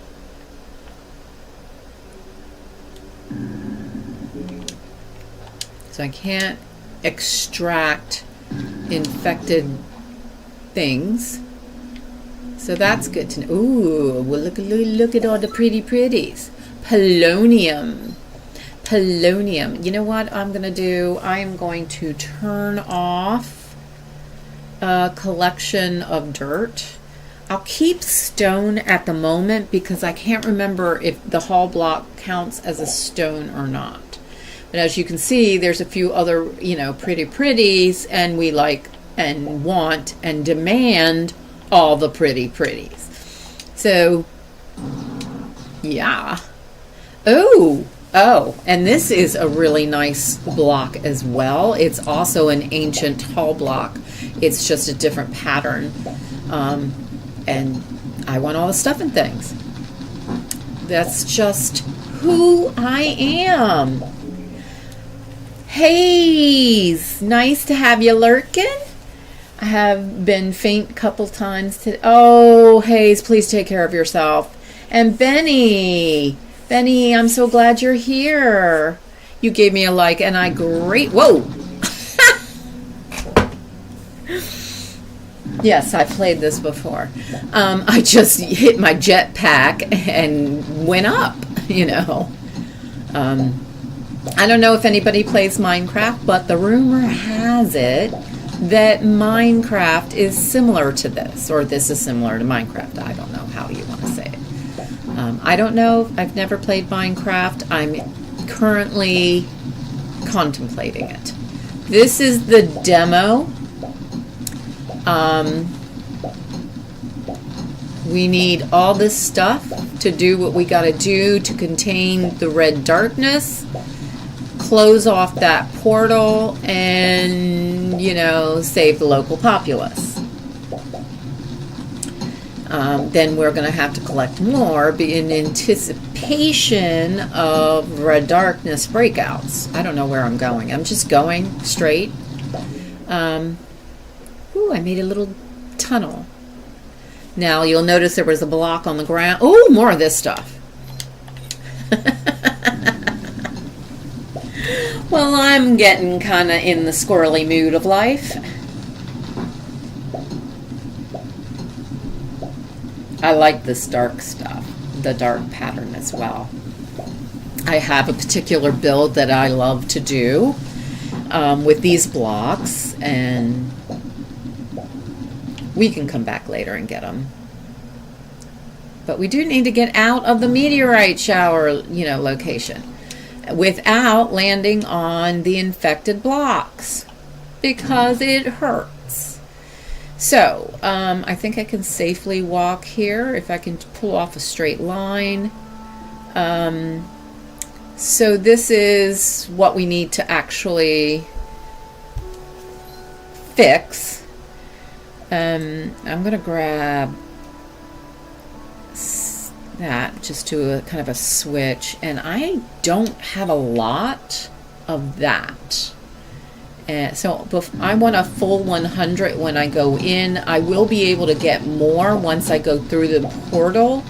So I can't extract infected things. So that's good to know. Ooh, well, look at all the pretties. Polonium. Polonium. You know what I'm going to do? I am going to turn off a collection of dirt. I'll keep stone at the moment because I can't remember if the hall block counts as a stone or not. But as you can see, there's a few other, pretties, and we like and want and demand all the pretties. So, yeah. Oh, and this is a really nice block as well. It's also an ancient hall block. It's just a different pattern. And I want all the stuff and things. That's just who I am. Hayes, nice to have you lurking. I have been faint a couple times today. Oh, Hayes, please take care of yourself. And Benny, I'm so glad you're here. You gave me a like, and whoa. Yes, I've played this before. I just hit my jetpack and went up, I don't know if anybody plays Minecraft, but the rumor has it that Minecraft is similar to this, or this is similar to Minecraft. I don't know how you want to say it. I don't know. I've never played Minecraft. I'm currently contemplating it. This is the demo. We need all this stuff to do what we got to do to contain the red darkness, close off that portal, and, save the local populace. Then we're going to have to collect more in anticipation of red darkness breakouts. I don't know where I'm going. I'm just going straight. Ooh, I made a little tunnel. Now you'll notice there was a block on the ground. Oh, more of this stuff. Well, I'm getting kind of in the squirrely mood of life. I like this dark stuff, the dark pattern as well. I have a particular build that I love to do with these blocks, and we can come back later and get them. But we do need to get out of the meteorite shower, location without landing on the infected blocks because it hurts. So, I think I can safely walk here if I can pull off a straight line. So this is what we need to actually fix. I'm going to grab that just to a kind of a switch, and I don't have a lot of that. So I want a full 100 when I go in. I will be able to get more once I go through the portal.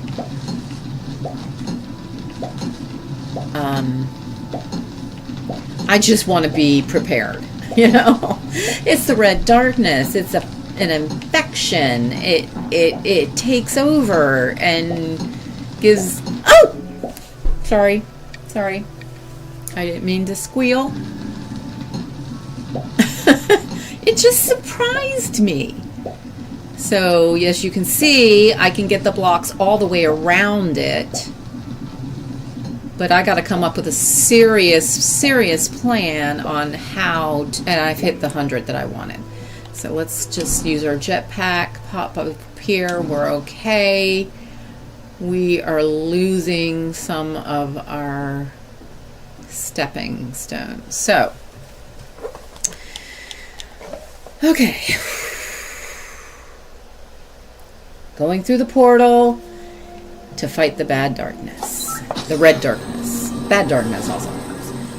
I just want to be prepared, It's the red darkness. It's an infection. It takes over and gives... Oh! Sorry. I didn't mean to squeal. It just surprised me. So, yes, you can see I can get the blocks all the way around it. But I got to come up with a serious plan on how to, and I've hit the 100 that I wanted. So let's just use our jetpack, pop up here. We're okay. We are losing some of our stepping stones. So, okay. Going through the portal to fight the bad darkness. The red darkness. Bad darkness also.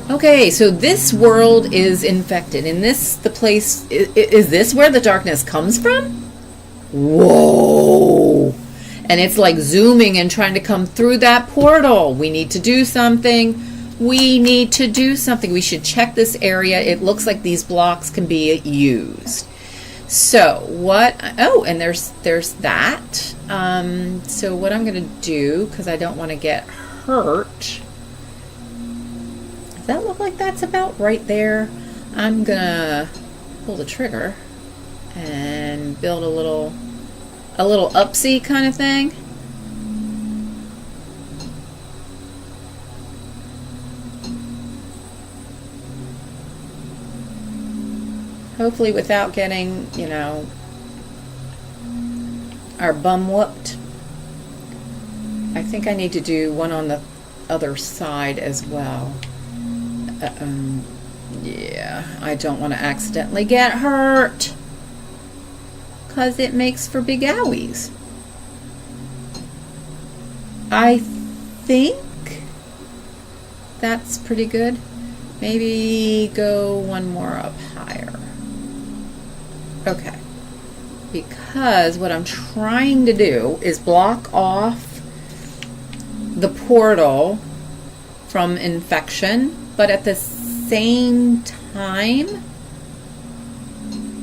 Okay, so this world is infected. In this, the place, is this where the darkness comes from? Whoa! And it's like zooming and trying to come through that portal. We need to do something. We need to do something. We should check this area. It looks like these blocks can be used. So what, oh, and there's that. So what I'm going to do, because I don't want to get hurt, does that look like that's about right there? I'm going to pull the trigger and build a little upsy kind of thing. Hopefully without getting, you know, our bum whooped. I think I need to do one on the other side as well. Yeah, I don't want to accidentally get hurt, because it makes for big owies. I think that's pretty good. Maybe go one more up higher. Okay, because what I'm trying to do is block off the portal from infection, but at the same time,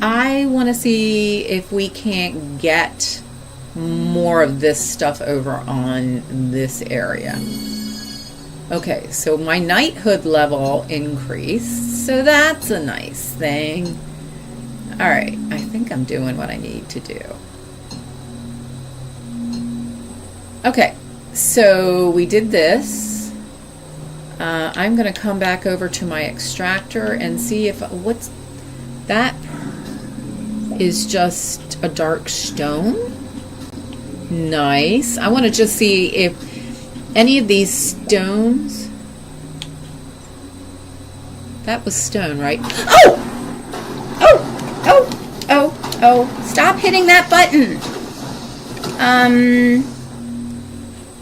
I want to see if we can't get more of this stuff over on this area. Okay, so my knighthood level increased, so that's a nice thing. All right, I think I'm doing what I need to do. Okay, so we did this. I'm going to come back over to my extractor and see if what's that is just a dark stone. Nice. I want to just see if any of these stones. That was stone, right? Oh! Oh, stop hitting that button.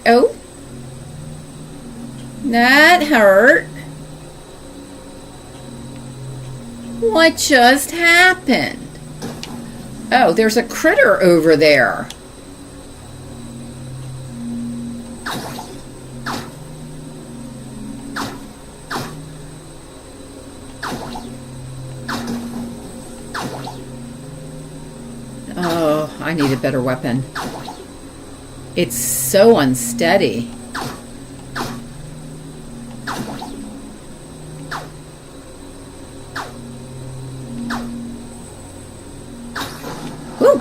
Oh. That hurt. What just happened? Oh, there's a critter over there. Oh, I need a better weapon. It's so unsteady. Woo!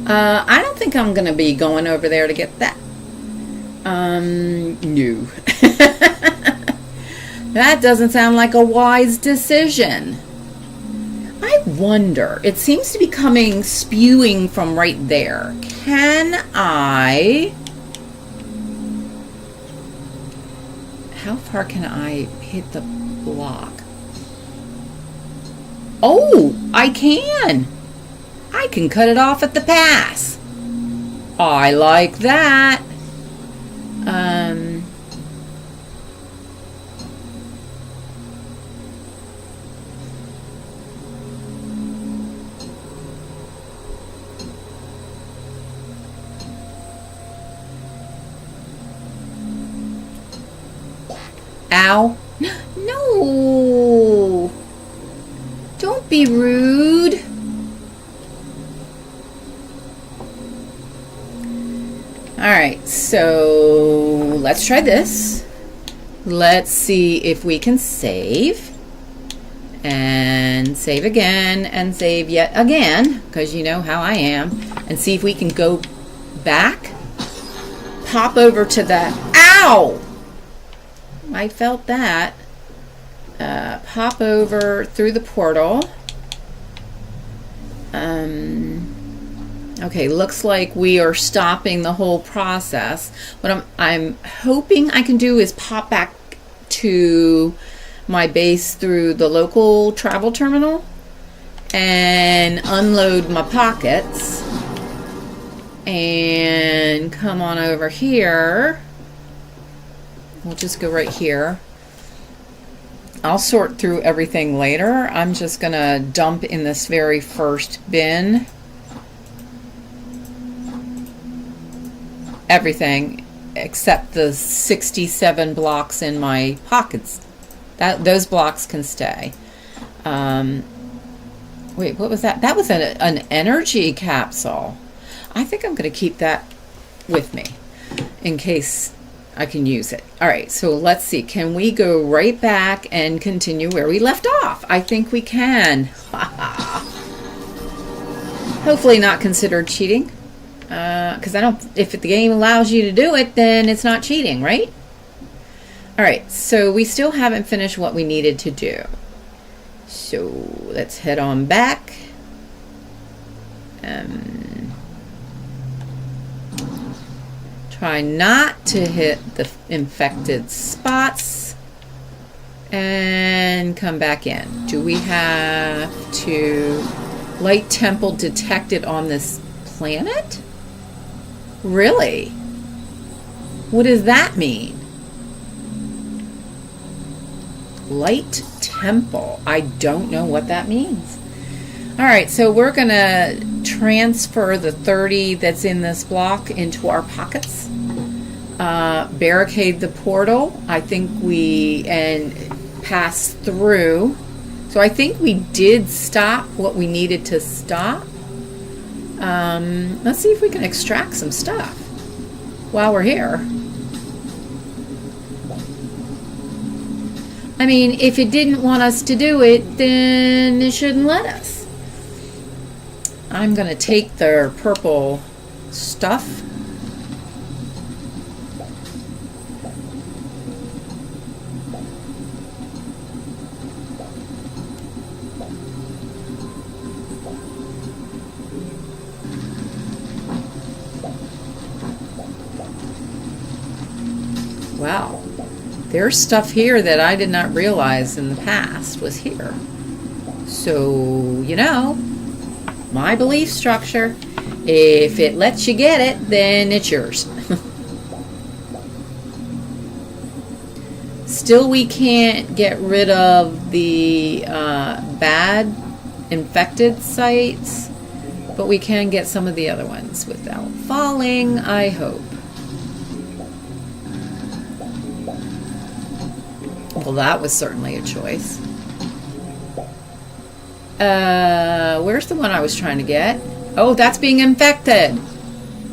I don't think I'm going to be going over there to get that. No. That doesn't sound like a wise decision. I wonder, it seems to be coming, spewing from right there. Can I... How far can I hit the block? Oh, I can. I can cut it off at the pass. I like that. Ow. No. Don't be rude. Alright, so let's try this. Let's see if we can save. And save again, and save yet again, because you know how I am. And see if we can go back. Pop over to the... Ow! I felt that. Pop over through the portal. Okay, looks like we are stopping the whole process. What I'm hoping I can do is pop back to my base through the local travel terminal and unload my pockets and come on over here we'll just go right here. I'll sort through everything later. I'm just gonna dump in this very first bin everything except the 67 blocks in my pockets. Those blocks can stay. Wait, what was that? That was an energy capsule. I think I'm going to keep that with me in case I can use it. All right, so let's see. Can we go right back and continue where we left off? I think we can. Hopefully not considered cheating. Because if the game allows you to do it, then it's not cheating, right? All right, so we still haven't finished what we needed to do. So let's head on back. Try not to hit the infected spots and come back in. Do we have to light temple detected on this planet? Really? What does that mean? Light temple. I don't know what that means. All right, so we're going to transfer the 30 that's in this block into our pockets. Barricade the portal. I think and pass through. So I think we did stop what we needed to stop. Let's see if we can extract some stuff while we're here. I mean, if it didn't want us to do it, then it shouldn't let us. I'm going to take their purple stuff. Wow. There's stuff here that I did not realize in the past was here. So, you know, my belief structure, if it lets you get it, then it's yours. Still, we can't get rid of the bad infected sites, but we can get some of the other ones without falling, I hope. Well, that was certainly a choice. Where's the one I was trying to get? Oh, that's being infected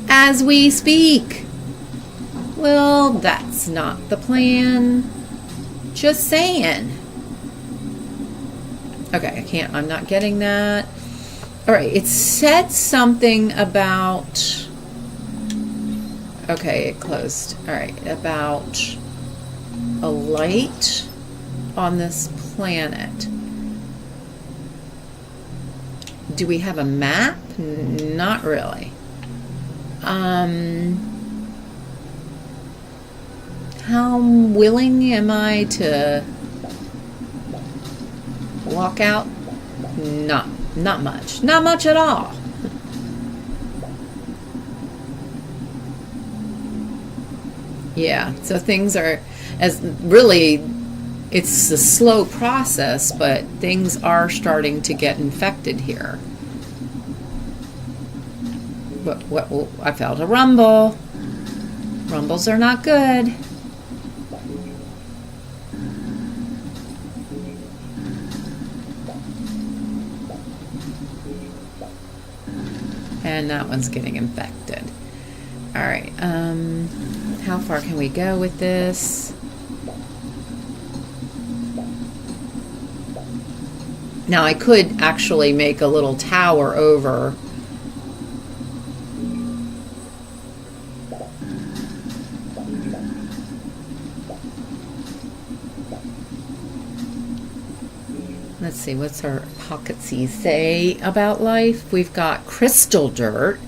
as we speak. Well, that's not the plan. Just saying. Okay, I'm not getting that. All right, it said something about, okay, it closed. All right, about a light on this planet. Do we have a map? Not really. How willing am I to walk out? Not much. Not much at all. Yeah, so things are it's a slow process, but things are starting to get infected here. But I felt a rumble. Rumbles are not good. And that one's getting infected. All right, how far can we go with this? Now I could actually make a little tower over. Let's see, what's our pocketsy say about life? We've got crystal dirt,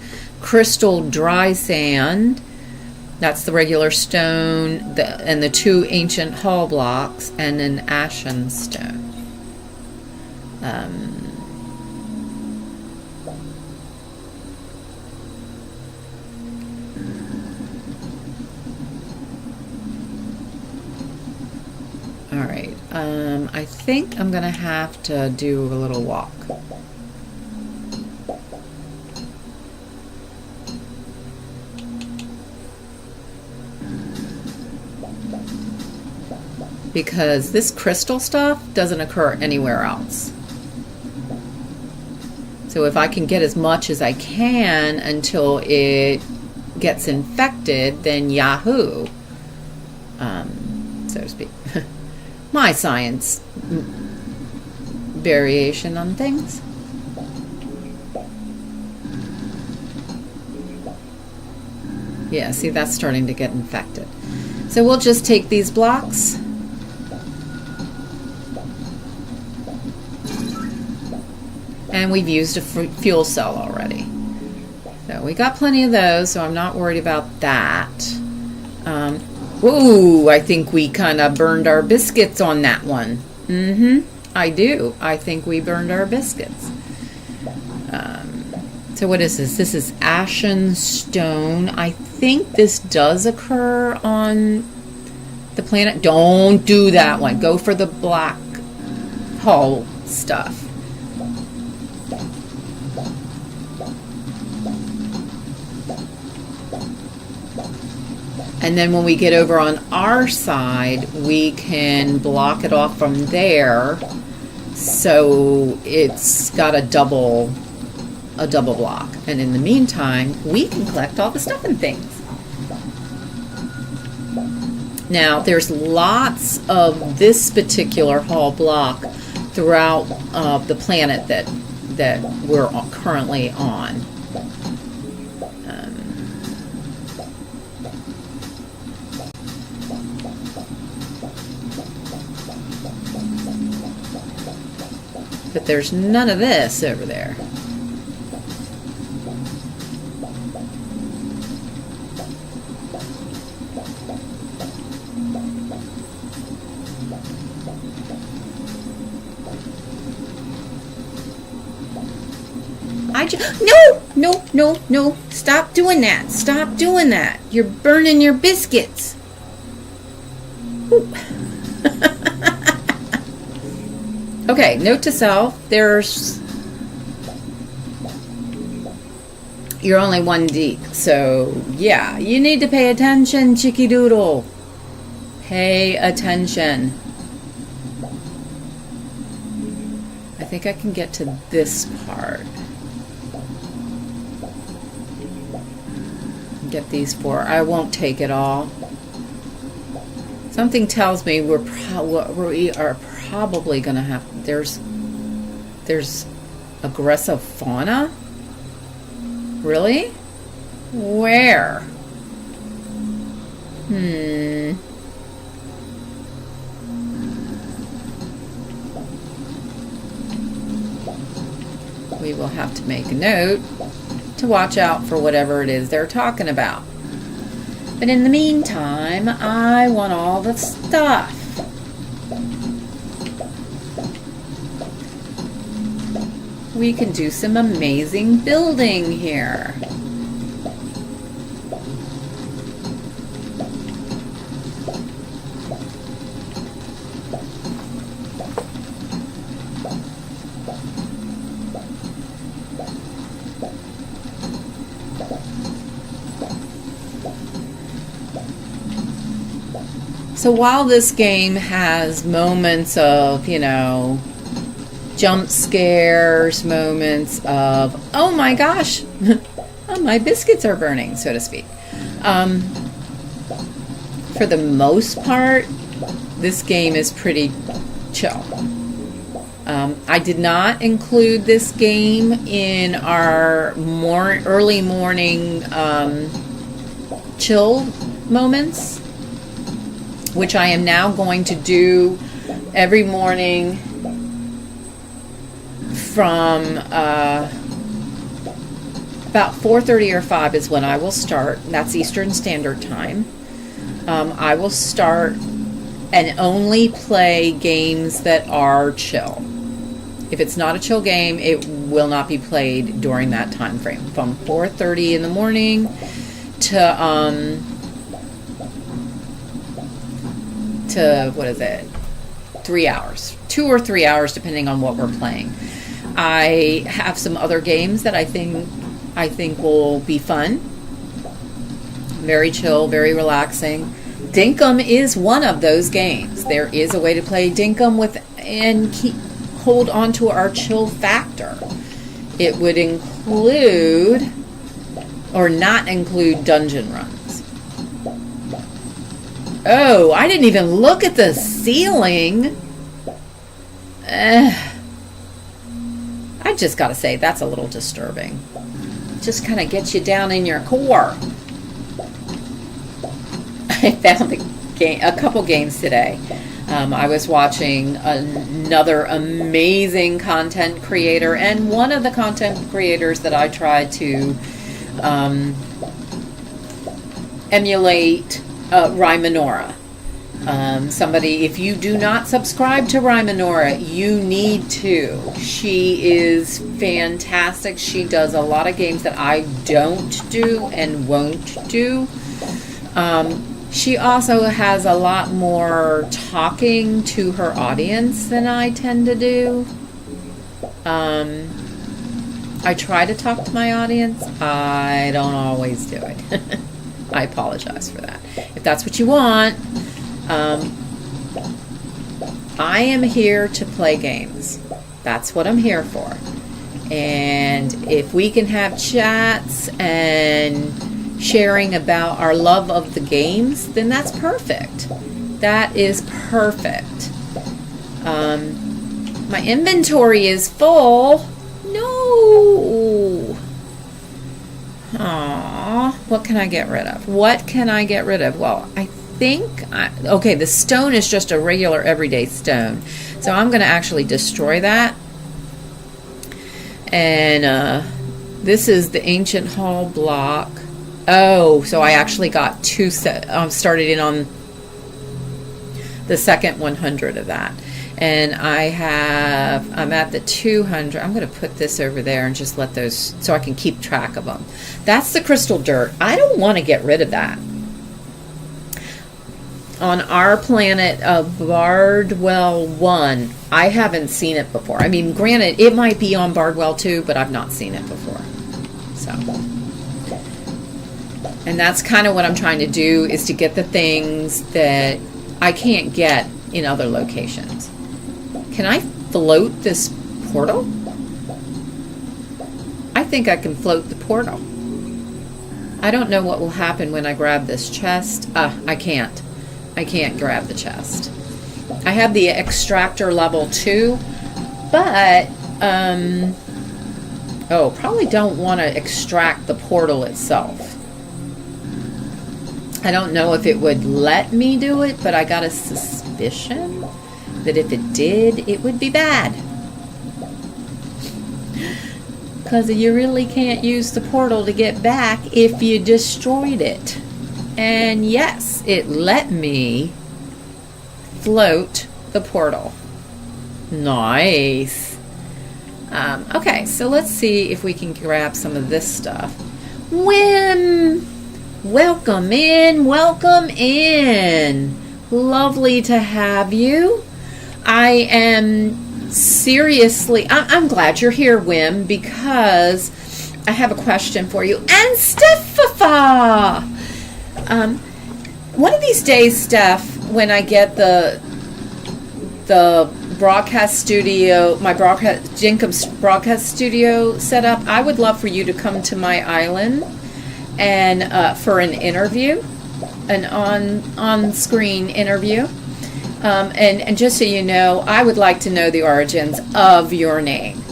crystal dry sand, that's the regular stone, and the two ancient hall blocks, and an ashen stone. I think I'm gonna have to do a little walk. Because this crystal stuff doesn't occur anywhere else. So if I can get as much as I can until it gets infected, then yahoo, so to speak. My science variation on things. Yeah, see, that's starting to get infected. So we'll just take these blocks. And we've used a fuel cell already. So we got plenty of those, so I'm not worried about that. Ooh, I think we kind of burned our biscuits on that one. I do. I think we burned our biscuits. So what is this? This is ashen stone. I think this does occur on the planet. Don't do that one. Go for the black hole stuff. And then when we get over on our side, we can block it off from there, so it's got a double block. And in the meantime, we can collect all the stuff and things. Now, there's lots of this particular hall block throughout the planet that we're currently on. But there's none of this over there. No, stop doing that. Stop doing that. You're burning your biscuits. Okay, note to self, you're only one deep, so yeah, you need to pay attention, Chicky Doodle. Pay attention. I think I can get to this part. Get these four. I won't take it all. Something tells me we are probably going to have... There's aggressive fauna? Really? Where? We will have to make a note to watch out for whatever it is they're talking about. But in the meantime, I want all the stuff. We can do some amazing building here. So while this game has moments of, jump scares, moments of, oh my gosh, oh, my biscuits are burning, so to speak. For the most part, this game is pretty chill. I did not include this game in our early morning chill moments, which I am now going to do every morning from about 4:30 or 5 is when I will start. That's Eastern Standard Time. I will start and only play games that are chill. If it's not a chill game, it will not be played during that time frame. From 4:30 in the morning to what is it? 3 hours. 2 or 3 hours depending on what we're playing. I have some other games that I think will be fun. Very chill, very relaxing. Dinkum is one of those games. There is a way to play Dinkum and hold on to our chill factor. It would include or not include dungeon runs. Oh, I didn't even look at the ceiling. I just got to say, that's a little disturbing. Just kind of gets you down in your core. I found a couple games today. I was watching another amazing content creator, and one of the content creators that I tried to emulate, Rymanora. Somebody, if you do not subscribe to Rymanora, you need to. She is fantastic. She does a lot of games that I don't do and won't do. She also has a lot more talking to her audience than I tend to do. I try to talk to my audience. I don't always do it. I apologize for that. If that's what you want, I am here to play games. That's what I'm here for. And if we can have chats and sharing about our love of the games, then that's perfect. That is perfect. My inventory is full. No. Aww. What can I get rid of? What can I get rid of? Well, I think, okay, the stone is just a regular everyday stone. So I'm going to actually destroy that. And this is the ancient hall block. Oh, so I actually got two started in on the second 100 of that. And I'm at the 200. I'm going to put this over there and just let those, so I can keep track of them. That's the crystal dirt. I don't want to get rid of that. On our planet of Bardwell 1, I haven't seen it before. I mean, granted, it might be on Bardwell 2, but I've not seen it before. So, and that's kind of what I'm trying to do, is to get the things that I can't get in other locations. Can I float this portal? I think I can float the portal. I don't know what will happen when I grab this chest. I can't. I can't grab the chest. I have the extractor level 2, but probably don't want to extract the portal itself. I don't know if it would let me do it, but I got a suspicion that if it did, it would be bad. Because you really can't use the portal to get back if you destroyed it. And yes, it let me float the portal. Nice. Okay, so let's see if we can grab some of this stuff. Whim! Welcome in, welcome in. Lovely to have you. I am seriously, I'm glad you're here, Whim, because I have a question for you. And Steph! One of these days, Steph, when I get the broadcast studio, my Jenkum's broadcast studio set up, I would love for you to come to my island and for an interview, an on-screen interview. And just so you know, I would like to know the origins of your name.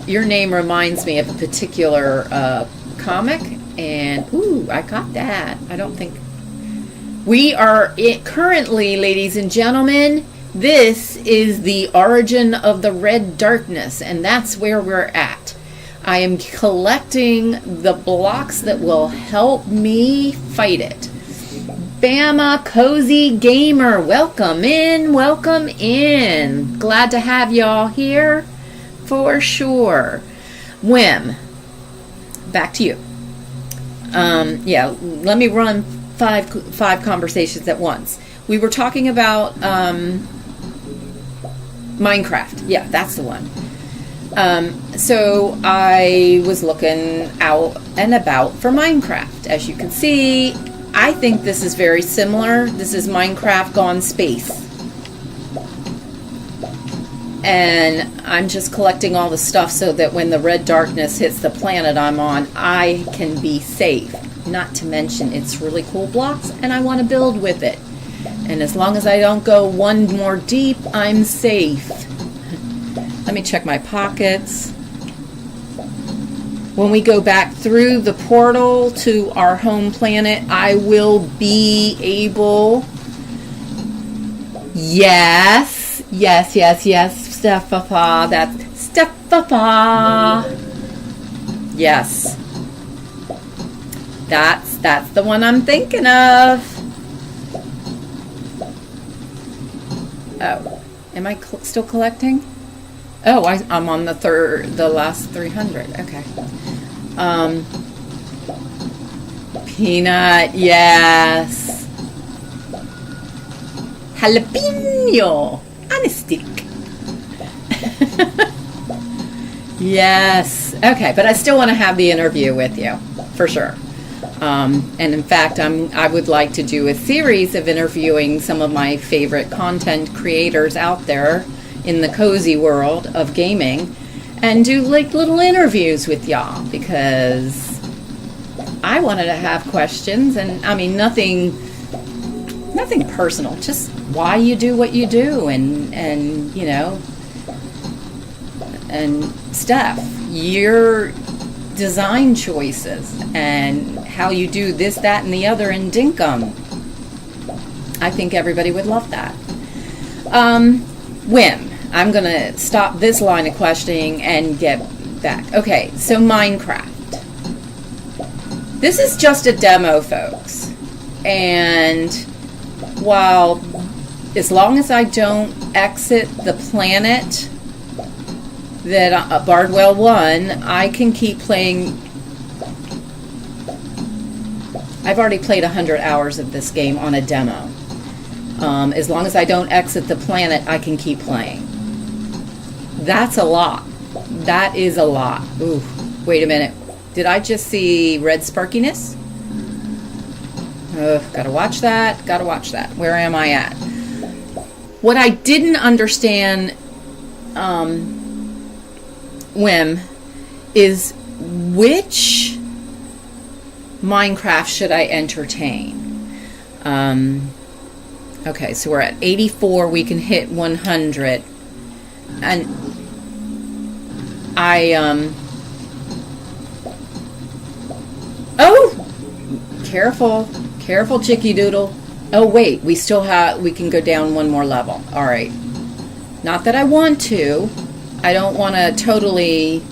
Your name reminds me of a particular comic, and ooh, I got that. I don't think we are currently, ladies and gentlemen. This is the origin of the red darkness, and that's where we're at. I am collecting the blocks that will help me fight it. Bama Cozy Gamer, welcome in, welcome in. Glad to have y'all here for sure. Whim, back to you. Yeah, let me run five conversations at once. we were talking about Minecraft. Yeah, that's the one. So I was looking out and about for Minecraft. As you can see, I think this is very similar. This is Minecraft gone space. And I'm just collecting all the stuff so that when the red darkness hits the planet I'm on, I can be safe. Not to mention it's really cool blocks and I want to build with it. And as long as I don't go one more deep, I'm safe. Let me check my pockets. When we go back through the portal to our home planet, I will be able... Yes, Stephafa. That's Stephafa. Yes. That's the one I'm thinking of. Oh, am I still collecting? Oh, I'm on the last 300. Okay. Peanut, yes. Jalapeno on a stick. Yes. Okay, but I still want to have the interview with you, for sure. And in fact, I would like to do a series of interviewing some of my favorite content creators out there in the cozy world of gaming and do like little interviews with y'all, because I wanted to have questions, and I mean nothing personal, just why you do what you do, and you know, and stuff, your design choices and how you do this, that, and the other in Dinkum. I think everybody would love that. Whim. I'm going to stop this line of questioning and get back. Okay, so Minecraft. This is just a demo, folks. And while, as long as I don't exit the planet that Bardwell 1, I can keep playing. I've already played 100 hours of this game on a demo. As long as I don't exit the planet, I can keep playing. That's a lot. That is a lot. Ooh, wait a minute. Did I just see red sparkiness? Gotta watch that. Gotta watch that. Where am I at? What I didn't understand, Whim, is which Minecraft should I entertain? Okay, so we're at 84. We can hit 100. And oh, careful, Chicky Doodle. Oh wait, we can go down one more level. All right. Not that I want to. I don't want to totally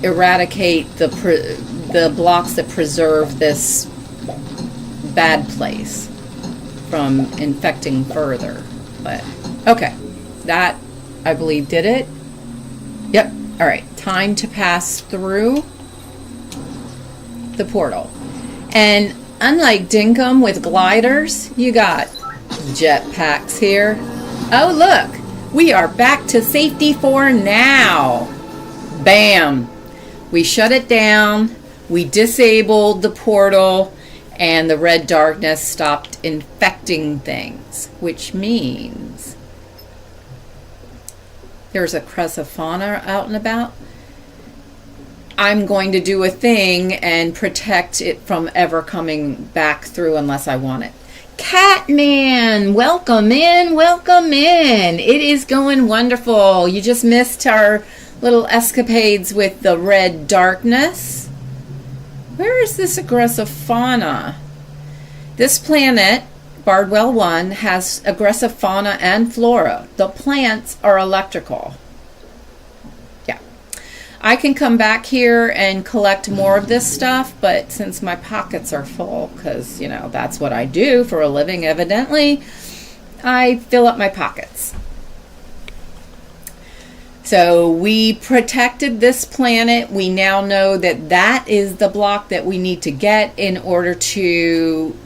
eradicate the blocks that preserve this bad place from infecting further. But okay, that I believe did it. Yep. All right. Time to pass through the portal. And unlike Dinkum with gliders, you got jetpacks here. Oh, look. We are back to safety for now. Bam. We shut it down. We disabled the portal, and the red darkness stopped infecting things, which means there's a chrysophauna out and about. I'm going to do a thing and protect it from ever coming back through unless I want it. Catman, welcome in, welcome in. It is going wonderful. You just missed our little escapades with the red darkness. Where is this aggressive fauna? This planet, Bardwell 1, has aggressive fauna and flora. The plants are electrical. Yeah. I can come back here and collect more of this stuff, but since my pockets are full, because, you know, that's what I do for a living, evidently, I fill up my pockets. So we protected this planet. We now know that that is the block that we need to get in order to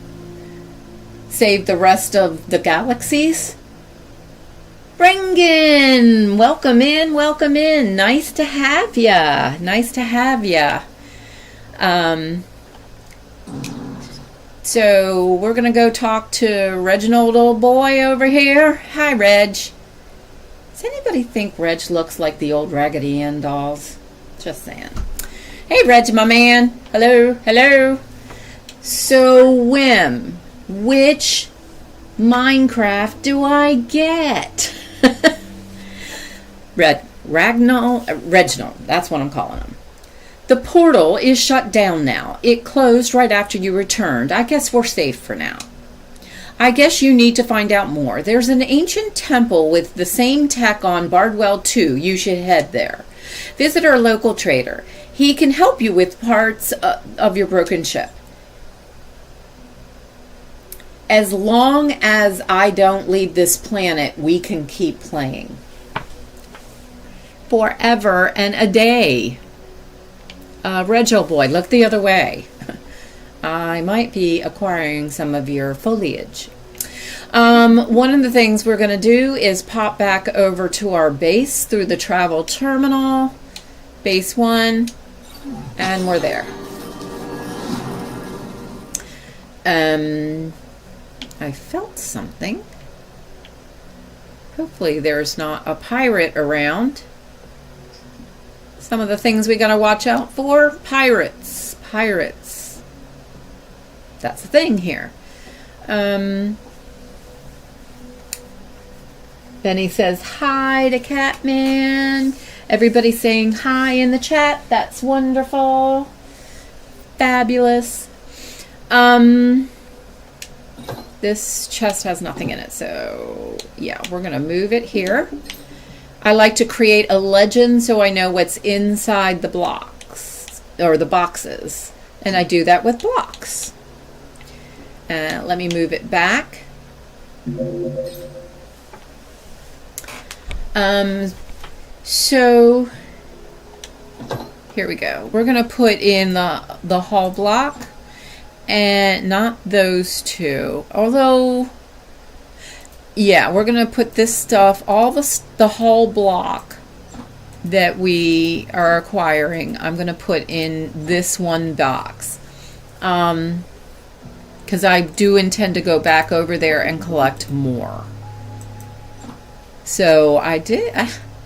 save the rest of the galaxies. Brengan, welcome in, welcome in. Nice to have ya. Nice to have ya. So we're going to go talk to Reginald, old boy over here. Hi, Reg. Does anybody think Reg looks like the old Raggedy Ann dolls? Just saying. Hey, Reg, my man. Hello, hello. So, Wim, which Minecraft do I get? Reginald, that's what I'm calling him. The portal is shut down now. It closed right after you returned. I guess we're safe for now. I guess you need to find out more. There's an ancient temple with the same tech on Bardwell 2. You should head there. Visit our local trader. He can help you with parts of your broken ship. As long as I don't leave this planet, we can keep playing. Forever and a day. Reg, boy, look the other way. I might be acquiring some of your foliage. One of the things we're going to do is pop back over to our base through the travel terminal. Base 1. And we're there. I felt something. Hopefully there's not a pirate around. Some of the things we gotta watch out for. Pirates. Pirates. That's the thing here. Benny says hi to Catman. Everybody's saying hi in the chat. That's wonderful. Fabulous. This chest has nothing in it, so yeah, we're gonna move it here. I like to create a legend so I know what's inside the blocks or the boxes, and I do that with blocks. Let me move it back. So here we go. We're gonna put in the hall block. And not those two. Although, yeah, we're going to put this stuff, all the whole block that we are acquiring, I'm going to put in this one box. Because I do intend to go back over there and collect more. So I did,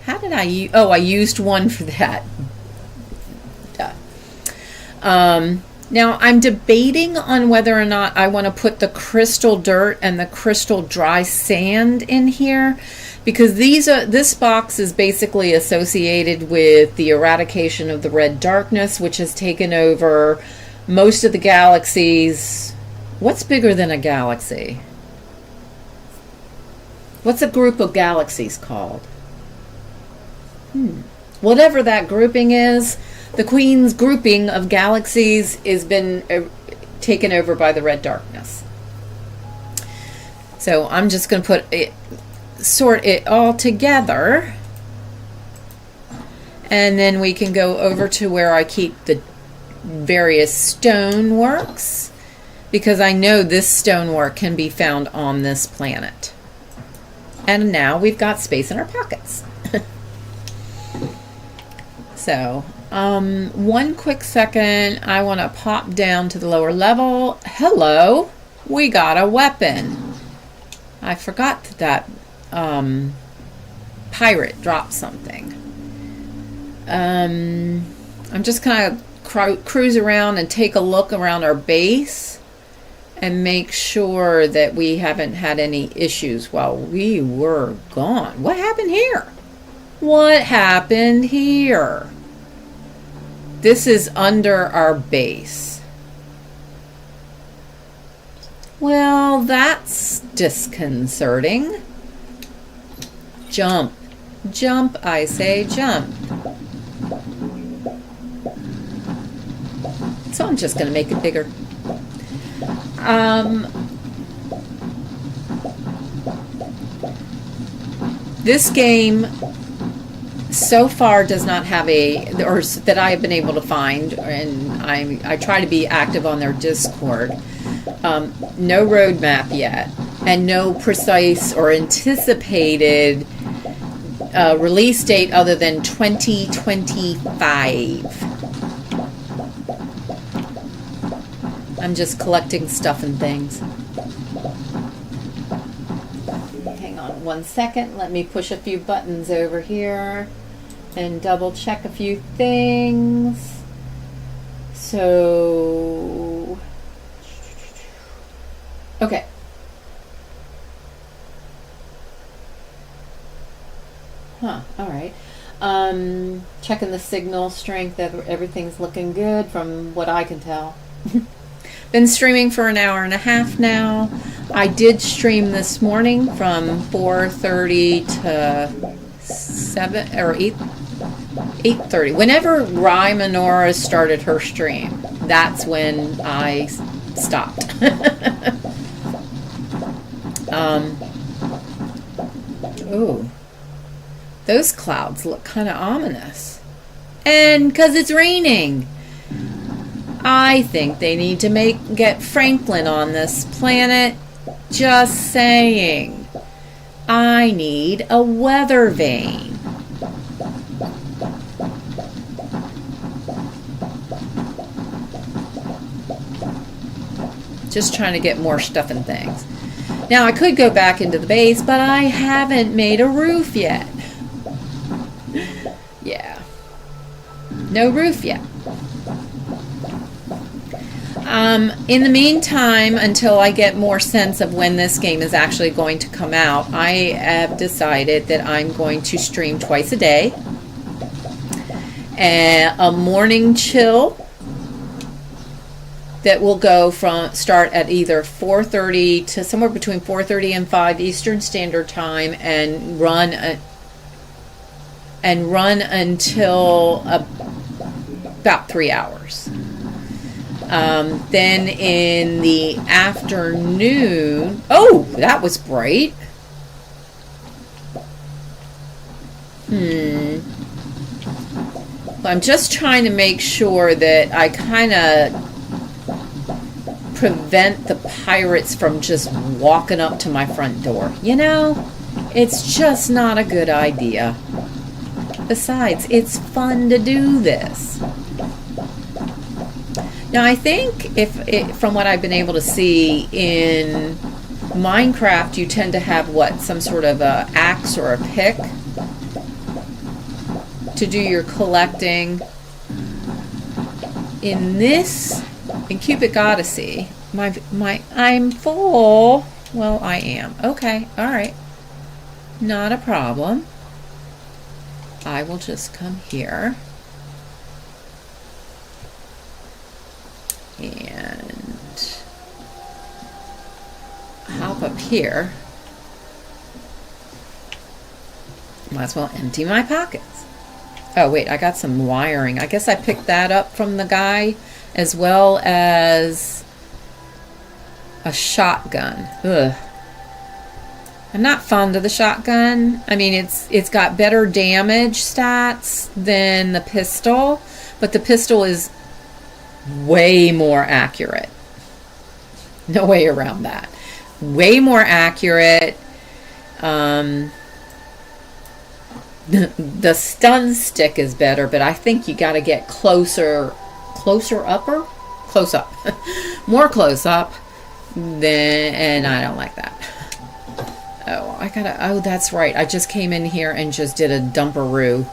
how did I use, I used one for that. Now, I'm debating on whether or not I want to put the crystal dirt and the crystal dry sand in here, because this box is basically associated with the eradication of the red darkness, which has taken over most of the galaxies. What's bigger than a galaxy? What's a group of galaxies called? Whatever that grouping is. The Queen's grouping of galaxies has been taken over by the red darkness. So I'm just going to sort it all together. And then we can go over to where I keep the various stoneworks, because I know this stonework can be found on this planet. And now we've got space in our pockets. So, one quick second, I want to pop down to the lower level. Hello, we got a weapon. I forgot that pirate dropped something. I'm just kind of cruise around and take a look around our base and make sure that we haven't had any issues while we were gone. What happened here? What happened here? This is under our base. Well, that's disconcerting. Jump. Jump, I say, jump. So I'm just going to make it bigger. This game so far does not have or that I have been able to find, and I try to be active on their Discord. no roadmap yet, and no precise or anticipated release date other than 2025. I'm just collecting stuff and things. Hang on 1 second. Let me push a few buttons over here and double check a few things. So, okay. All right. Checking the signal strength. Everything's looking good from what I can tell. Been streaming for an hour and a half now. I did stream this morning from 4:30 to 7 or 8:30. Whenever Rye Menorah started her stream, that's when I stopped. Ooh, those clouds look kind of ominous, and because it's raining. I think they need to get Franklin on this planet. Just saying. I need a weather vane. Just trying to get more stuff and things. Now I could go back into the base, but I haven't made a roof yet. Yeah. No roof yet. In the meantime, until I get more sense of when this game is actually going to come out, I have decided that I'm going to stream twice a day. A morning chill that will start at either 4:30 to somewhere between 4:30 and 5 Eastern Standard Time and run until about 3 hours. Then in the afternoon, oh, that was bright. I'm just trying to make sure that I kind of prevent the pirates from just walking up to my front door. You know, it's just not a good idea. Besides, it's fun to do this. Now, I think from what I've been able to see in Minecraft, you tend to have some sort of a axe or a pick to do your collecting. In Cubic Odyssey, I'm full. Well, I am. Okay, all right. Not a problem. I will just come here. And hop up here. Might as well empty my pockets. Oh wait, I got some wiring. I guess I picked that up from the guy, as well as a shotgun. Ugh. I'm not fond of the shotgun. I mean, it's got better damage stats than the pistol, but the pistol is way more accurate. No way around that. Way more accurate. The stun stick is better, but I think you got to get close up, more close up. And I don't like that. Oh, that's right. I just came in here and just did a dumperoo.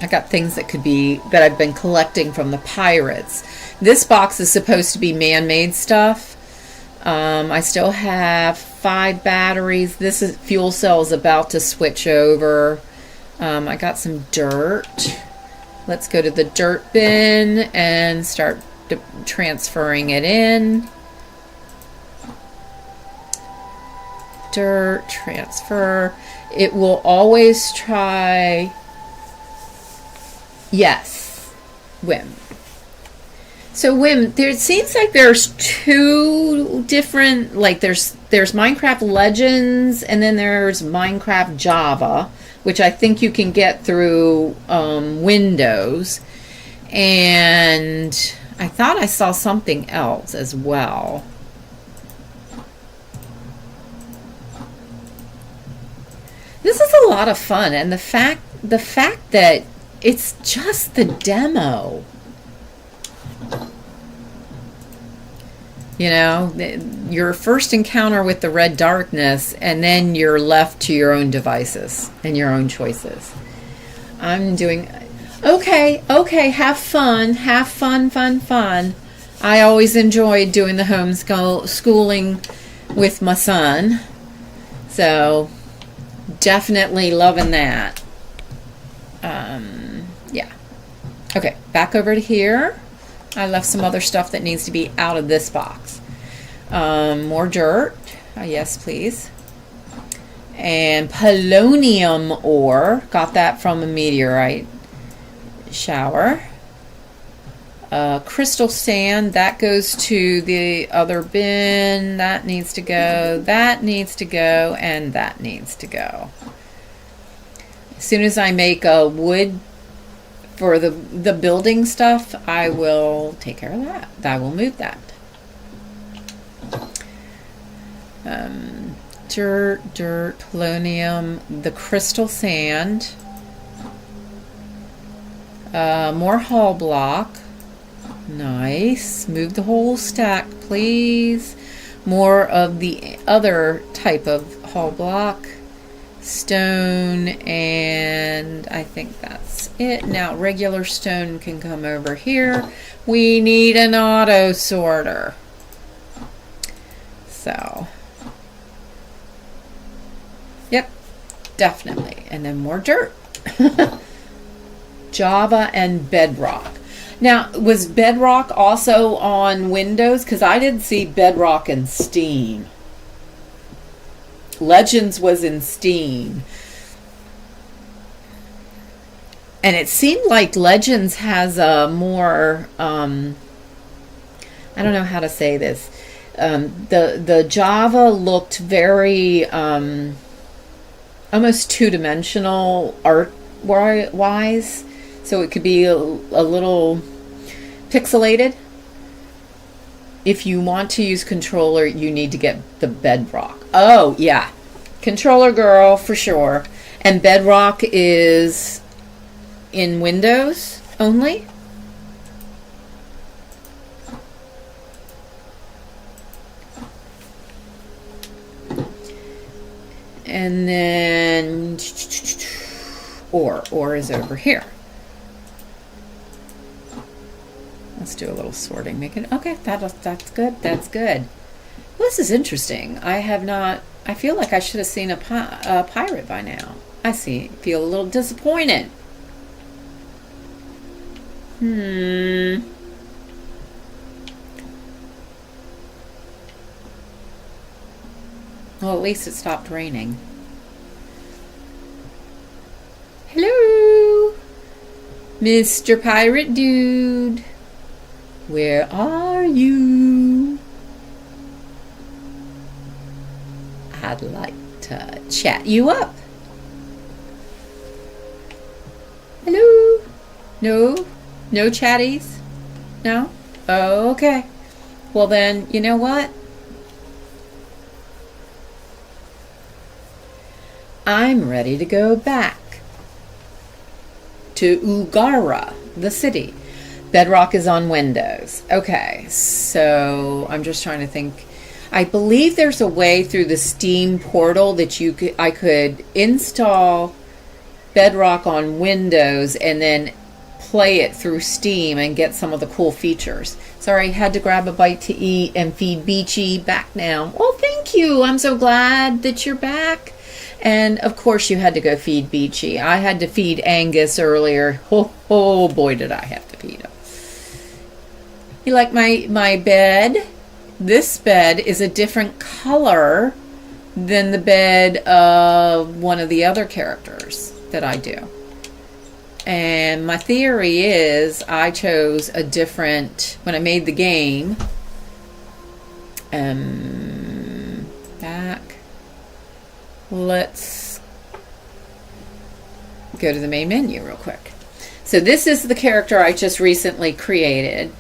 I got things that I've been collecting from the pirates. This box is supposed to be man-made stuff. I still have 5 batteries. Fuel cell is about to switch over. I got some dirt. Let's go to the dirt bin and start transferring it in. Dirt, transfer. It will always try... Yes, Wim. So Wim, there seems like there's 2 different, like there's Minecraft Legends and then there's Minecraft Java, which I think you can get through Windows. And I thought I saw something else as well. This is a lot of fun, and the fact that it's just the demo. You know, your first encounter with the red darkness, and then you're left to your own devices and your own choices. I'm doing okay, have fun, fun. I always enjoyed doing the homeschooling with my son, so definitely loving that. Yeah. Okay, back over to here. I left some other stuff that needs to be out of this box. More dirt. Yes, please. And polonium ore. Got that from a meteorite shower. Crystal sand. That goes to the other bin. That needs to go. That needs to go. And that needs to go. As soon as I make a wood for the building stuff, I will take care of that. I will move that. Dirt, polonium, the crystal sand, more hull block. Nice. Move the whole stack, please. More of the other type of hull block. Stone, and I think that's it. Now regular stone can come over here. We need an auto sorter. So, yep, definitely. And then more dirt. Java and Bedrock. Now, was Bedrock also on Windows? Because I didn't see Bedrock in Steam. Legends was in Steam. And it seemed like Legends has a more, I don't know how to say this. The Java looked very almost two-dimensional art-wise. So it could be a little pixelated. If you want to use controller, you need to get the Bedrock. Oh, yeah. Controller girl, for sure. And Bedrock is in Windows only? And then ore is over here. Let's do a little sorting. Make it okay. That's good. That's good. Well, this is interesting. I feel like I should have seen a pirate by now. Feel a little disappointed. Well, at least it stopped raining. Hello, Mr. Pirate Dude. Where are you? I'd like to chat you up. Hello? No? No chatties? No? Oh, okay. Well then, you know what? I'm ready to go back to Ugara, the city. Bedrock is on Windows. Okay, so I'm just trying to think. I believe there's a way through the Steam portal that I could install Bedrock on Windows and then play it through Steam and get some of the cool features. Sorry, had to grab a bite to eat and feed Beachy. Back now. Well, thank you. I'm so glad that you're back. And of course you had to go feed Beachy. I had to feed Angus earlier. Oh boy, did I have to feed him. You like my bed? This bed is a different color than the bed of one of the other characters that I do. And my theory is I chose a different, when I made the game, back. Let's go to the main menu real quick. So this is the character I just recently created.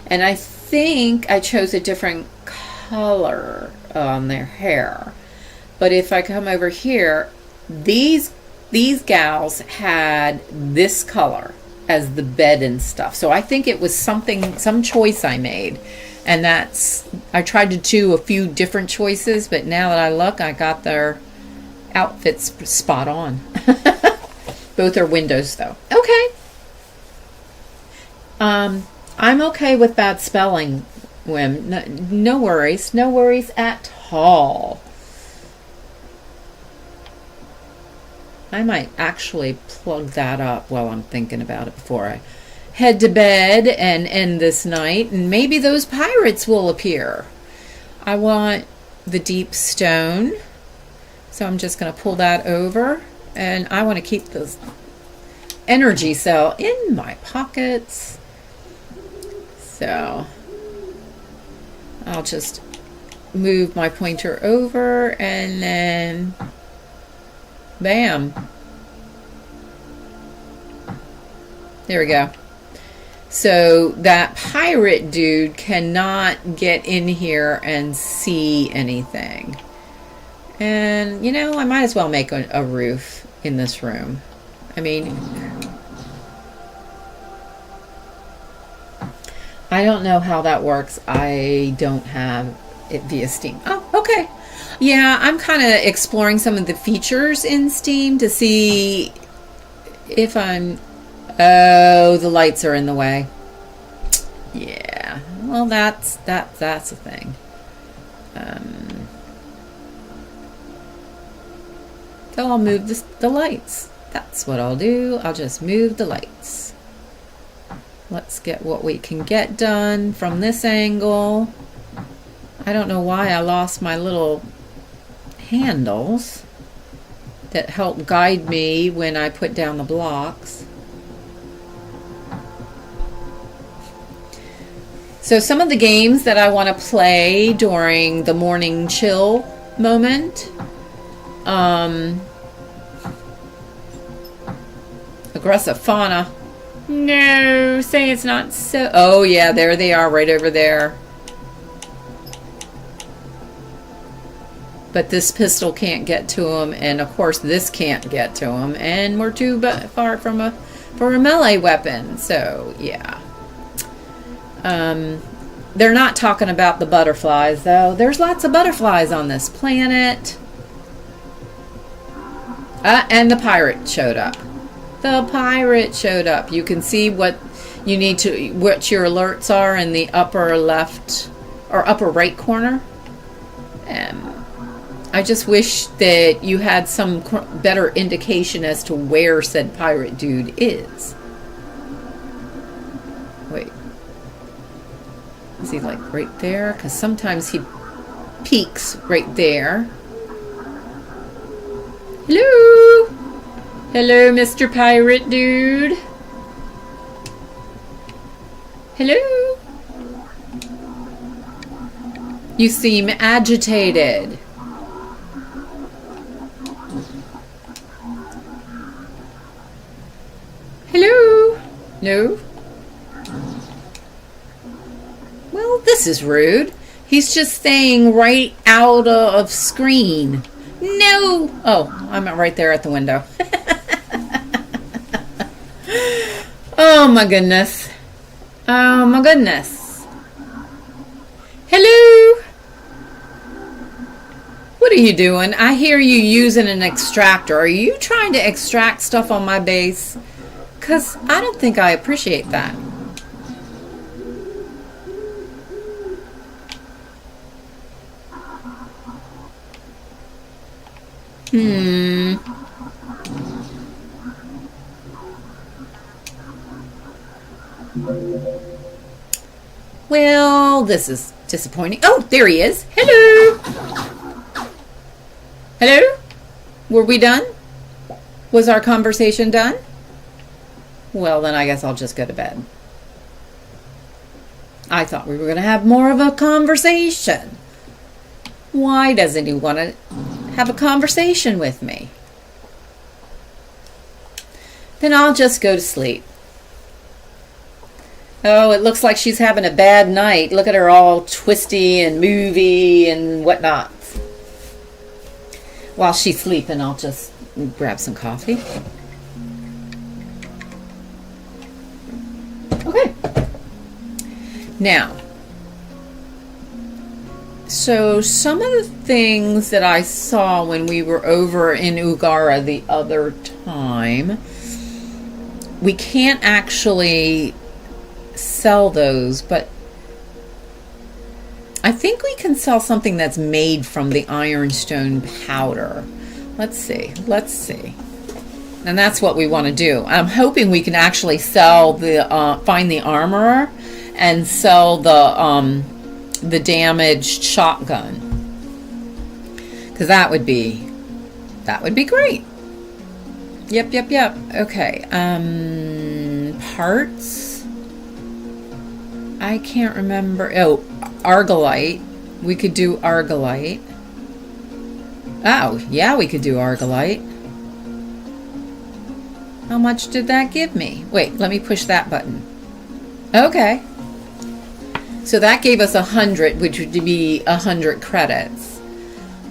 And I think I chose a different color on their hair. But if I come over here, these gals had this color as the bed and stuff. So I think it was some choice I made. And I tried to do a few different choices, but now that I look, I got their outfits spot on. Both are windows though. Okay. I'm okay with bad spelling, Wim. No worries. No worries at all. I might actually plug that up while I'm thinking about it before I head to bed and end this night, and maybe those pirates will appear. I want the deep stone, so I'm just going to pull that over, and I want to keep this energy cell in my pockets. So I'll just move my pointer over, and then bam. There we go. So that pirate dude cannot get in here and see anything. And, you know, I might as well make a roof in this room. I mean, I don't know how that works. I don't have it via Steam. Oh, okay. Yeah, I'm kind of exploring some of the features in Steam to see if I'm... Oh, the lights are in the way. Yeah, well, that's a thing. So I'll move the lights. That's what I'll do. I'll just move the lights. Let's get what we can get done from this angle. I don't know why I lost my little handles that help guide me when I put down the blocks. So some of the games that I want to play during the morning chill moment. Aggressive fauna. No, say it's not so. Oh yeah, there they are right over there. But this pistol can't get to them, and of course this can't get to them, and we're too far from for a melee weapon. So yeah. They're not talking about the butterflies, though. There's lots of butterflies on this planet. And the pirate showed up. The pirate showed up. You can see what you need to, what your alerts are in the upper left or upper right corner. I just wish that you had some better indication as to where said pirate dude is. Wait. Is he like right there? Because sometimes he peeks right there. Hello? Hello, Mr. Pirate Dude. Hello? You seem agitated. Hello? No? Well, this is rude. He's just staying right out of screen. No! Oh, I'm right there at the window. Oh my goodness. Oh my goodness. Hello? What are you doing? I hear you using an extractor. Are you trying to extract stuff on my base? 'Cause I don't think I appreciate that. Well, this is disappointing. Oh, there he is. Hello. Hello? Were we done? Was our conversation done? Well, then I guess I'll just go to bed. I thought we were going to have more of a conversation. Why doesn't he want to have a conversation with me? Then I'll just go to sleep. Oh, it looks like she's having a bad night. Look at her all twisty and movie and whatnot. While she's sleeping, I'll just grab some coffee. Okay. Now, so some of the things that I saw when we were over in Ugara the other time, we can't actually sell those, but I think we can sell something that's made from the ironstone powder. Let's see. And that's what we want to do. I'm hoping we can actually sell the find the armorer and sell the damaged shotgun, because that would be great. Yep. Okay. Parts. I can't remember. Oh, argolite. We could do argolite. Oh, yeah, we could do argolite. How much did that give me? Wait, let me push that button. Okay. So that gave us 100, which would be 100 credits.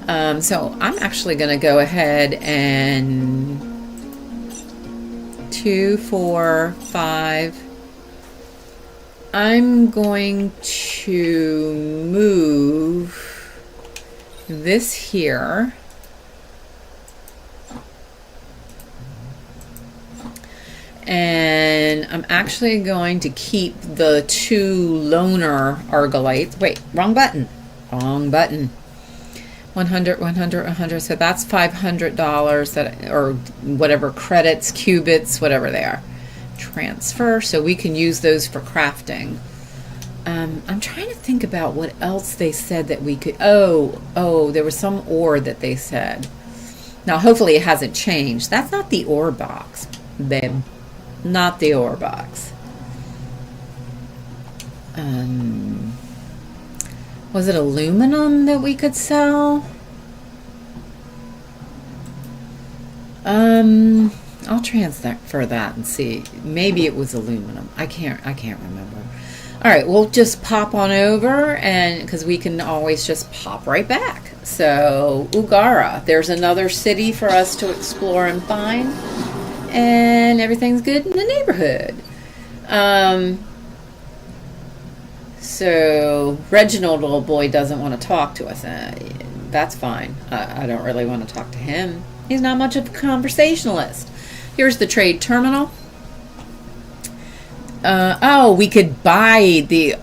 So I'm actually going to go ahead and 2, 4, 5. I'm going to move this here. And I'm actually going to keep the 2 loner argolites. Wait, wrong button. 100, 100, 100. So that's $500 that, or whatever credits, cubits, whatever they are. Transfer, so we can use those for crafting. I'm trying to think about what else they said that we could. Oh, there was some ore that they said. Now, hopefully it hasn't changed. That's not the ore box, babe. Not the ore box. Was it aluminum that we could sell? I'll transfer that and see. Maybe it was aluminum. I can't remember. All right, we'll just pop on over, and because we can always just pop right back. So Ugara, there's another city for us to explore and find, and everything's good in the neighborhood. So Reginald, little boy, doesn't want to talk to us. That's fine. I don't really want to talk to him. He's not much of a conversationalist. Here's the trade terminal. Oh, we could buy the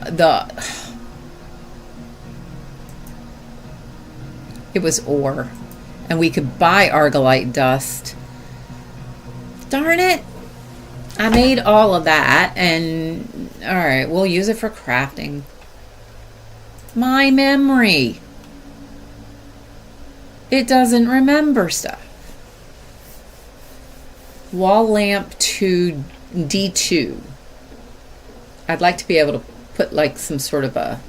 it was ore, and we could buy argolite dust. Darn it. I made all of that, and all right, we'll use it for crafting. My memory. It doesn't remember stuff. Wall lamp to D2. I'd like to be able to put like some sort of a...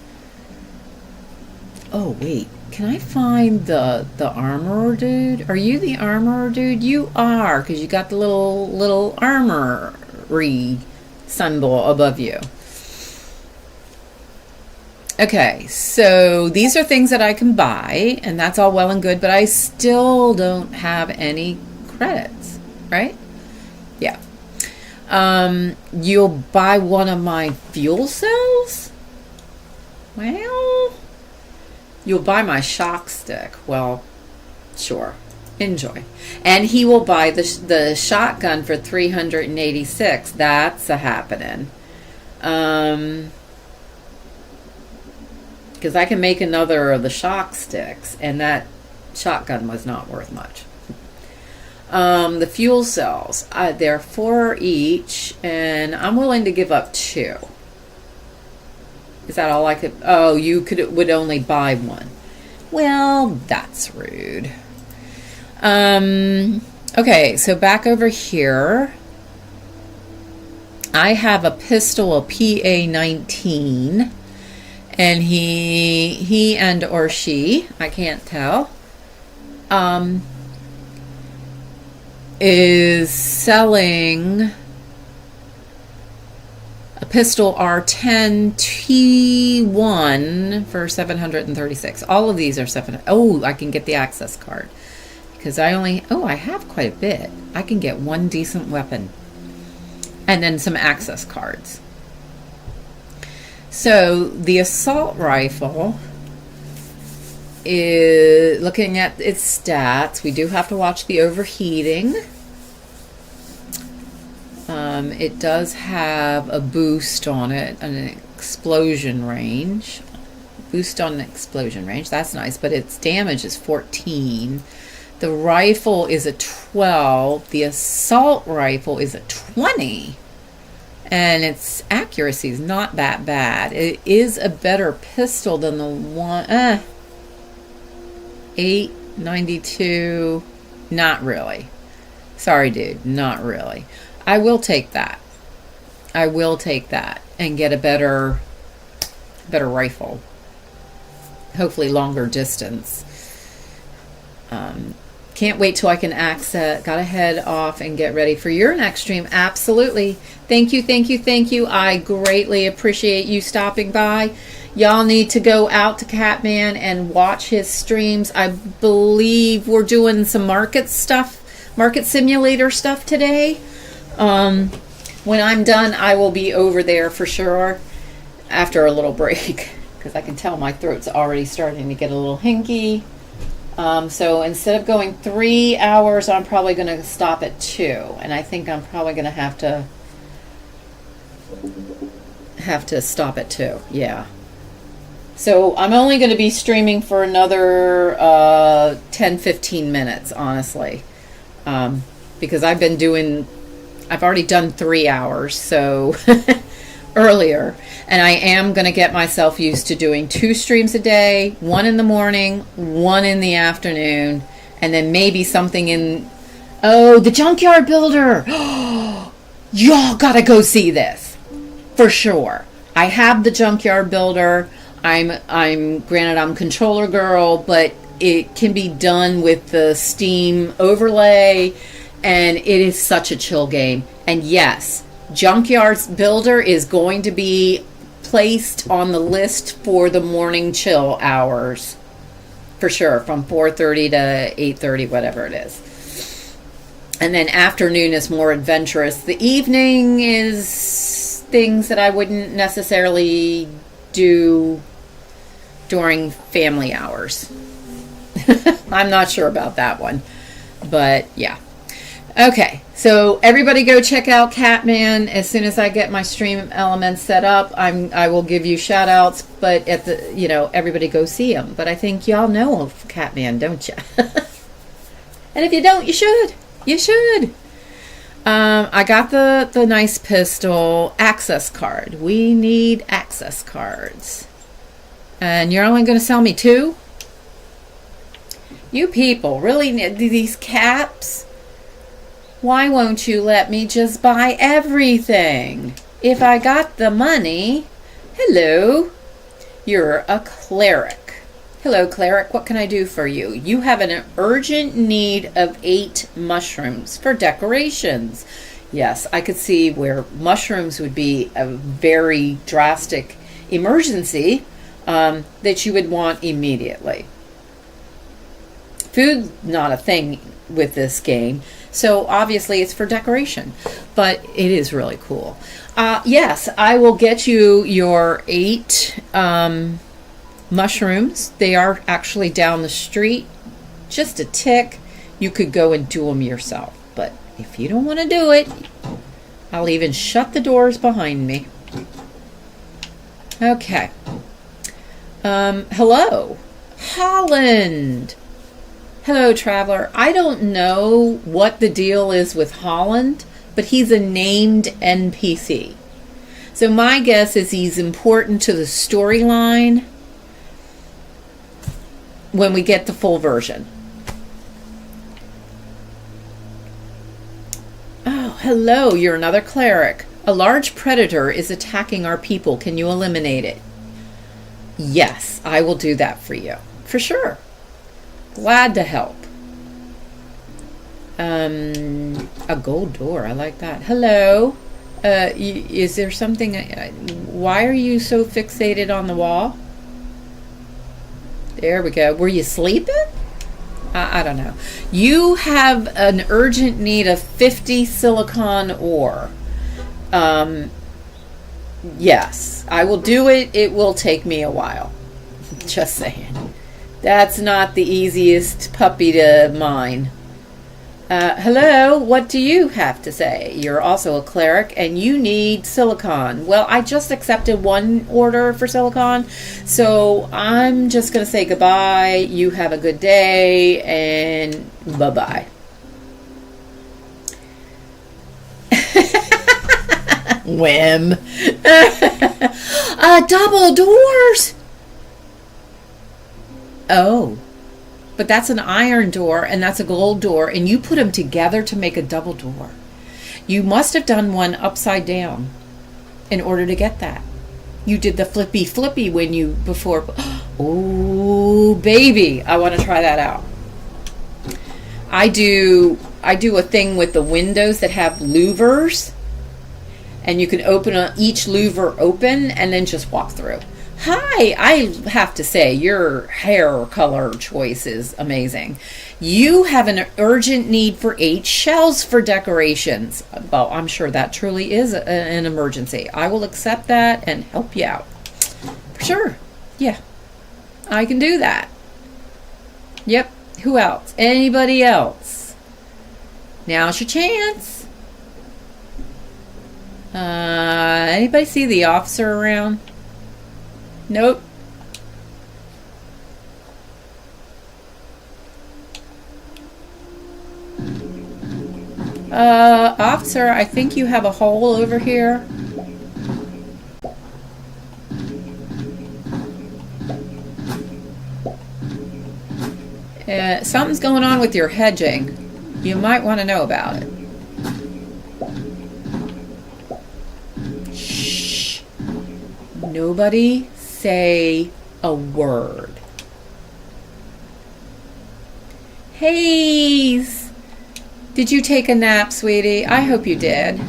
Oh, wait. Can I find the armorer dude? Are you the armorer dude? You are, because you got the little armory symbol above you. Okay, so these are things that I can buy, and that's all well and good, but I still don't have any credits, right? Yeah. You'll buy one of my fuel cells? Well, you'll buy my shock stick. Well, sure. Enjoy. And he will buy the shotgun for 386. That's a happening. Because I can make another of the shock sticks, and that shotgun was not worth much. The fuel cells, they're 4 each, and I'm willing to give up 2. Is that all I could? Oh, you would only buy 1. Well, that's rude. Okay, so back over here, I have a pistol, a PA-19, and he and or she, I can't tell, is selling a pistol R10T1 for 736. All of these are 7. Oh, I can get the access card because I have quite a bit. I can get one decent weapon and then some access cards. So the assault rifle is, looking at its stats, we do have to watch the overheating. It does have a boost on it, an explosion range. Boost on an explosion range, that's nice, but its damage is 14. The rifle is a 12. The assault rifle is a 20. And its accuracy is not that bad. It is a better pistol than the one. 892. Not really. Sorry, dude. Not really. I will take that. I will take that and get a better rifle. Hopefully longer distance. Can't wait till I can access. Gotta head off and get ready for your next stream. Absolutely. Thank you, thank you, thank you. I greatly appreciate you stopping by. Y'all need to go out to Catman and watch his streams. I believe we're doing some market simulator stuff today. When I'm done, I will be over there for sure after a little break because I can tell my throat's already starting to get a little hinky. So instead of going 3 hours, I'm probably going to stop at 2, and I think I'm probably going to have to stop at 2. Yeah. So I'm only going to be streaming for another 10-15 minutes, honestly, because I've already done 3 hours, so earlier, and I am going to get myself used to doing 2 streams a day, 1 in the morning, 1 in the afternoon, and then maybe something in, the Junkyard Builder. Y'all gotta go see this for sure. I have the Junkyard Builder. Granted, I'm controller girl, but it can be done with the Steam overlay, and it is such a chill game. And yes, Junkyard Builder is going to be placed on the list for the morning chill hours for sure, from 4:30 to 8:30, whatever it is. And then afternoon is more adventurous. The evening is things that I wouldn't necessarily do during family hours. I'm not sure about that one, but yeah. Okay, so everybody go check out Catman. As soon as I get my stream elements set up, I will give you shout outs, but everybody go see him. But I think y'all know of Catman, don't you? And if you don't, you should. You should. I got the nice pistol access card. We need access cards. And you're only going to sell me 2? You people really need these caps. Why won't you let me just buy everything? If I got the money. Hello. You're a cleric. Hello, cleric. What can I do for you? You have an urgent need of 8 mushrooms for decorations. Yes, I could see where mushrooms would be a very drastic emergency that you would want immediately. Food's not a thing with this game. So obviously it's for decoration, but it is really cool. Yes, I will get you your 8 mushrooms. They are actually down the street, just a tick. You could go and do them yourself, but if you don't want to do it, I'll even shut the doors behind me. Okay. Hello, Holland. Hello, traveler. I don't know what the deal is with Holland, but he's a named NPC. So my guess is he's important to the storyline when we get the full version. Oh, hello. You're another cleric. A large predator is attacking our people. Can you eliminate it? Yes, I will do that for you. For sure. Glad to help. A gold door. I like that. Hello. Is there something? Why are you so fixated on the wall? There we go. Were you sleeping? I don't know. You have an urgent need of 50 silicon ore. Yes, I will do it. It will take me a while. Just saying. That's not the easiest puppy to mine. Hello, what do you have to say? You're also a cleric and you need silicon. Well, I just accepted one order for silicon, so I'm just going to say goodbye. You have a good day and bye-bye. Whim. Double doors. Oh. But that's an iron door and that's a gold door, and you put them together to make a double door. You must have done one upside down in order to get that. You did the flippy when you before. Oh, baby, I want to try that out. I do a thing with the windows that have louvers, and you can open each louver open and then just walk through. Hi, I have to say, your hair color choice is amazing. You have an urgent need for 8 shells for decorations. Well, I'm sure that truly is an emergency. I will accept that and help you out. For sure. Yeah, I can do that. Yep. Who else? Anybody else? Now's your chance. Anybody see the officer around? Nope. Officer, I think you have a hole over here. Something's going on with your hedging. You might want to know about it. Shh. Nobody say a word. Hayes, did you take a nap, sweetie? I hope you did.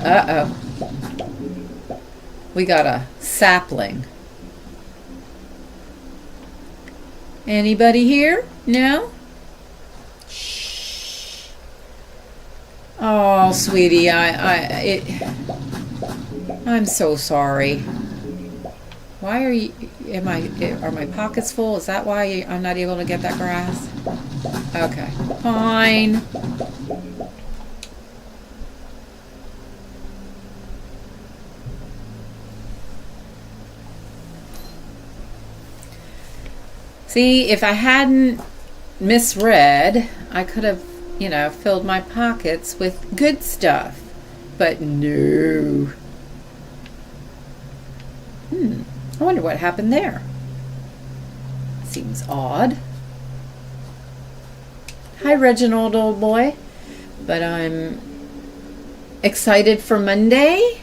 Uh-oh. We got a sapling. Anybody here? No? Shh. Oh, sweetie, I'm so sorry. Why are you? Are my pockets full? Is that why I'm not able to get that grass? Okay, fine. See, if I hadn't misread, I could have, filled my pockets with good stuff. But no. I wonder what happened there. Seems odd. Hi, Reginald, old boy. But I'm excited for Monday.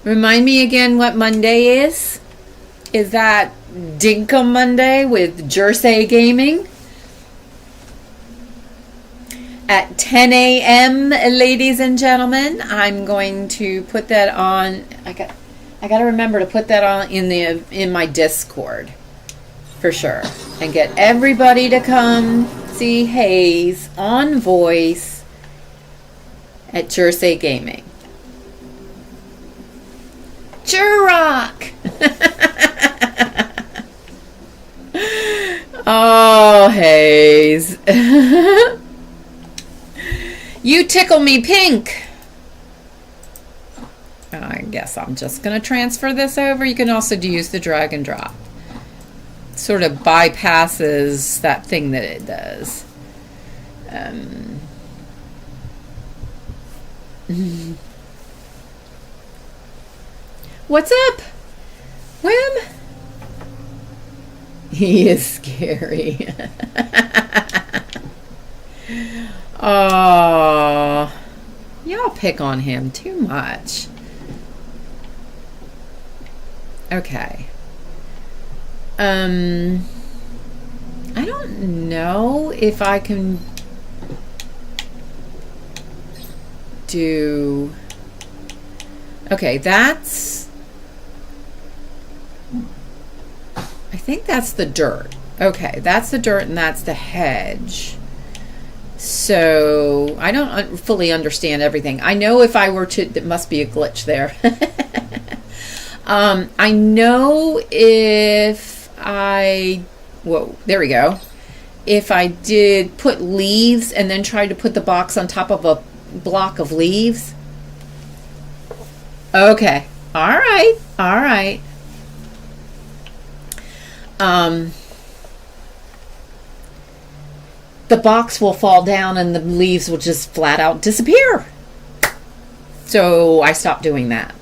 Remind me again what Monday is. Is that Dinkum Monday with Jersey Gaming? At 10 a.m., ladies and gentlemen, I'm going to put that on. I got to remember to put that on in my Discord for sure, and get everybody to come see Hayes on voice at Jersey Gaming. Jurok! Oh, Hayes. You tickle me pink. I guess I'm just going to transfer this over. You can also use the drag and drop. Sort of bypasses that thing that it does. What's up, Whim? He is scary. Oh, y'all pick on him too much. Okay. I don't know if I can do... Okay, that's... I think that's the dirt. Okay, that's the dirt and that's the hedge. So I don't fully understand everything. I know if I were to... There must be a glitch there. I know if I... Whoa, there we go. If I did put leaves and then tried to put the box on top of a block of leaves. Okay. All right. All right. The box will fall down and the leaves will just flat out disappear. So I stopped doing that.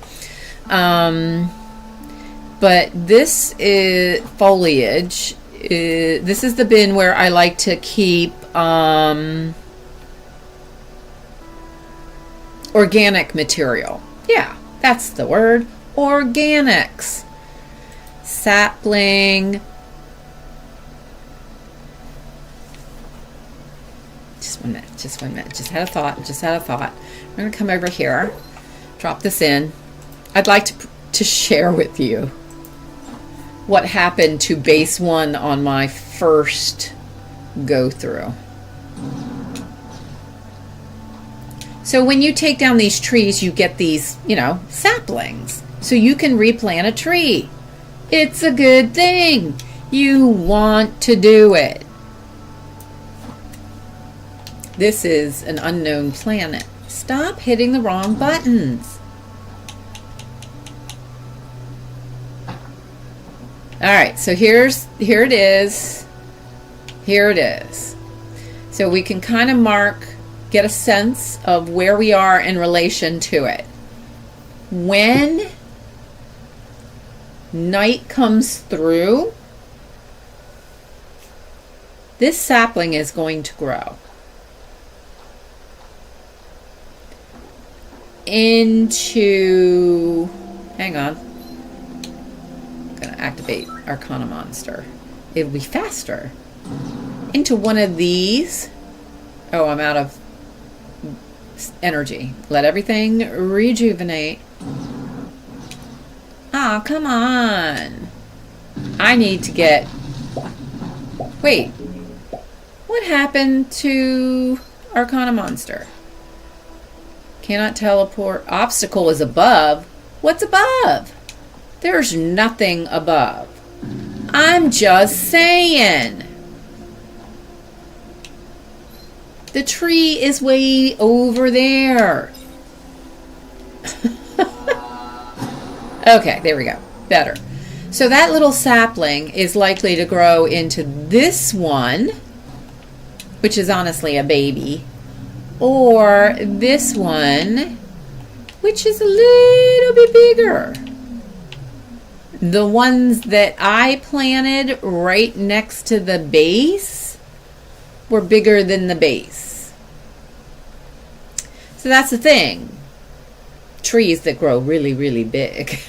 But this is foliage. This is the bin where I like to keep organic material. Yeah, that's the word. Organics. Sapling. Just 1 minute, just 1 minute. Just had a thought, I'm going to come over here, drop this in. I'd like to share with you what happened to base 1 on my first go through. So when you take down these trees, you get these, saplings. So you can replant a tree. It's a good thing. You want to do it. This is an unknown planet. Stop hitting the wrong buttons. All right, so here it is. Here it is. So we can kind of get a sense of where we are in relation to it. When night comes through, this sapling is going to grow into, hang on, I'm going to activate Arcana Monster. It'll be faster. Into one of these. Oh, I'm out of energy. Let everything rejuvenate. Ah, come on. I need to get... Wait. What happened to Arcana Monster? Cannot teleport. Obstacle is above. What's above? There's nothing above. I'm just saying. The tree is way over there. Okay, there we go. Better. So that little sapling is likely to grow into this one, which is honestly a baby, or this one, which is a little bit bigger. The ones that I planted right next to the base were bigger than the base. So that's the thing. Trees that grow really, really big.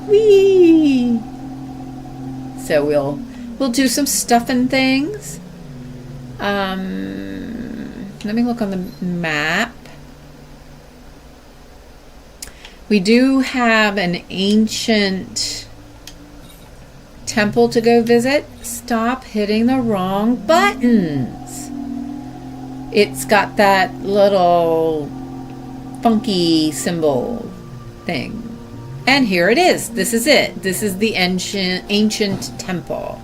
Whee! So we'll do some stuffing things. Let me look on the map. We do have an ancient temple to go visit. Stop hitting the wrong buttons. It's got that little funky symbol thing. And here it is. This is it. This is the ancient temple.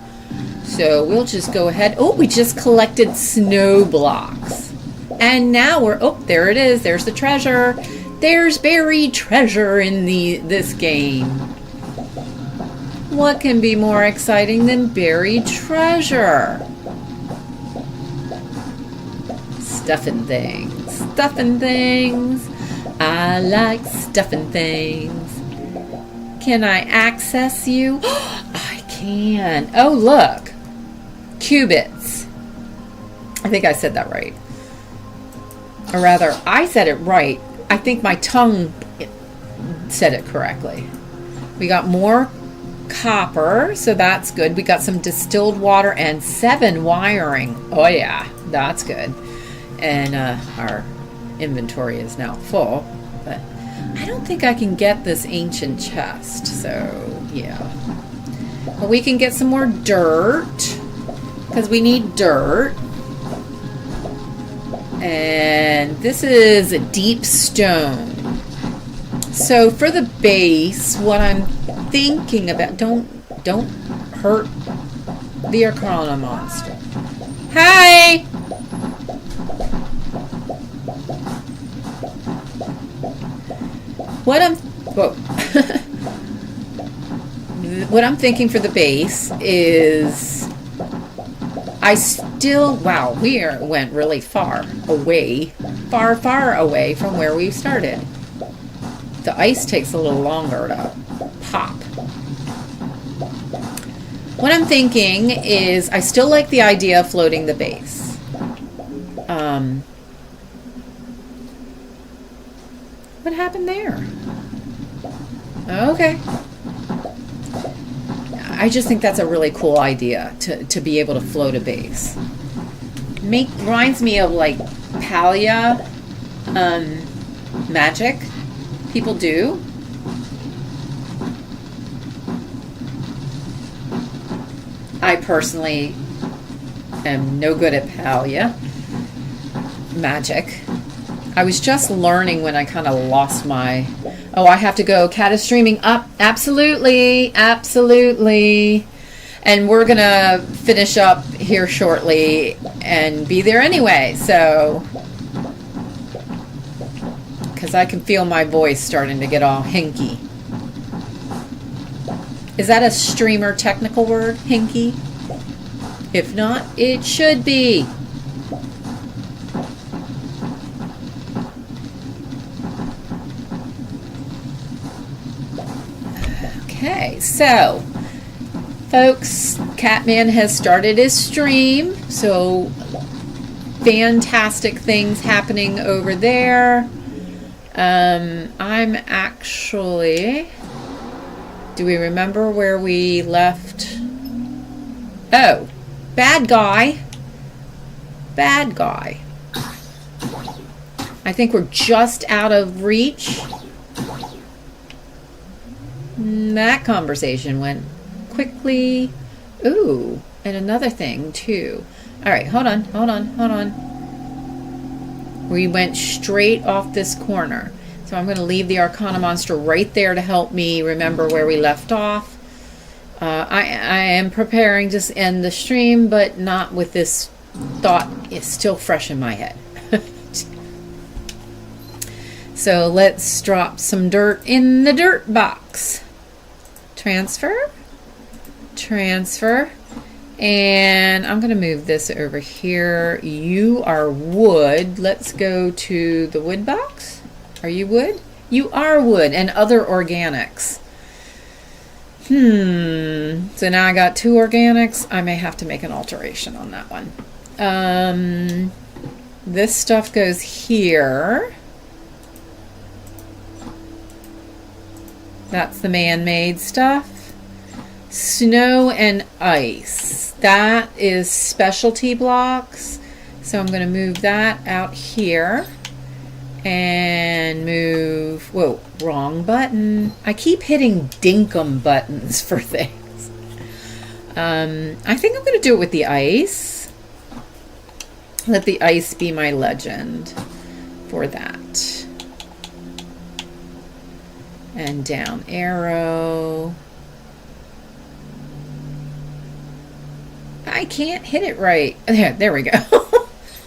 So we'll just go ahead. Oh, we just collected snow blocks. And now there it is. There's the treasure. There's buried treasure in this game. What can be more exciting than buried treasure? Stuffing things. Stuffing things. I like stuffing things. Can I access you? I can. Oh, look. Qubits. I think I said that right. Or rather, I said it right. I think my tongue said it correctly. We got more copper, so that's good. We got some distilled water and 7 wiring. Oh yeah, that's good. And our inventory is now full, but I don't think I can get this ancient chest, so yeah. But we can get some more dirt, because we need dirt. And this is a deep stone. So for the base, what I'm thinking about, don't hurt the Arcana monster. Hi! What I'm thinking for the base is wow, we went really far away from where we started. The ice takes a little longer to pop. What I'm thinking is I still like the idea of floating the base. What happened there? Okay. I just think that's a really cool idea to be able to float a base. Reminds me of like Palia magic people do. I personally am no good at Palia magic. I was just learning when I kind of lost my... Oh, I have to go. Cat is streaming up. Absolutely. Absolutely. And we're going to finish up here shortly and be there anyway. So, because I can feel my voice starting to get all hinky. Is that a streamer technical word? Hinky? If not, it should be. Okay, so folks, Catman has started his stream, so fantastic things happening over there. I'm actually, do we remember where we left? Oh, bad guy. Bad guy. I think we're just out of reach. That conversation went quickly. Ooh, and another thing too. All right, hold on. We went straight off this corner. So I'm going to leave the Arcana monster right there to help me remember where we left off. I am preparing to end the stream, but not with this thought. It's still fresh in my head. So let's drop some dirt in the dirt box. Transfer. And I'm going to move this over here. You are wood. Let's go to the wood box. Are you wood? You are wood and other organics. So now I got 2 organics. I may have to make an alteration on that one. This stuff goes here. That's the man-made stuff. Snow and ice. That is specialty blocks. So I'm going to move that out here. And move... Whoa, wrong button. I keep hitting dinkum buttons for things. I think I'm going to do it with the ice. Let the ice be my legend for that. And down arrow. I can't hit it right. There we go.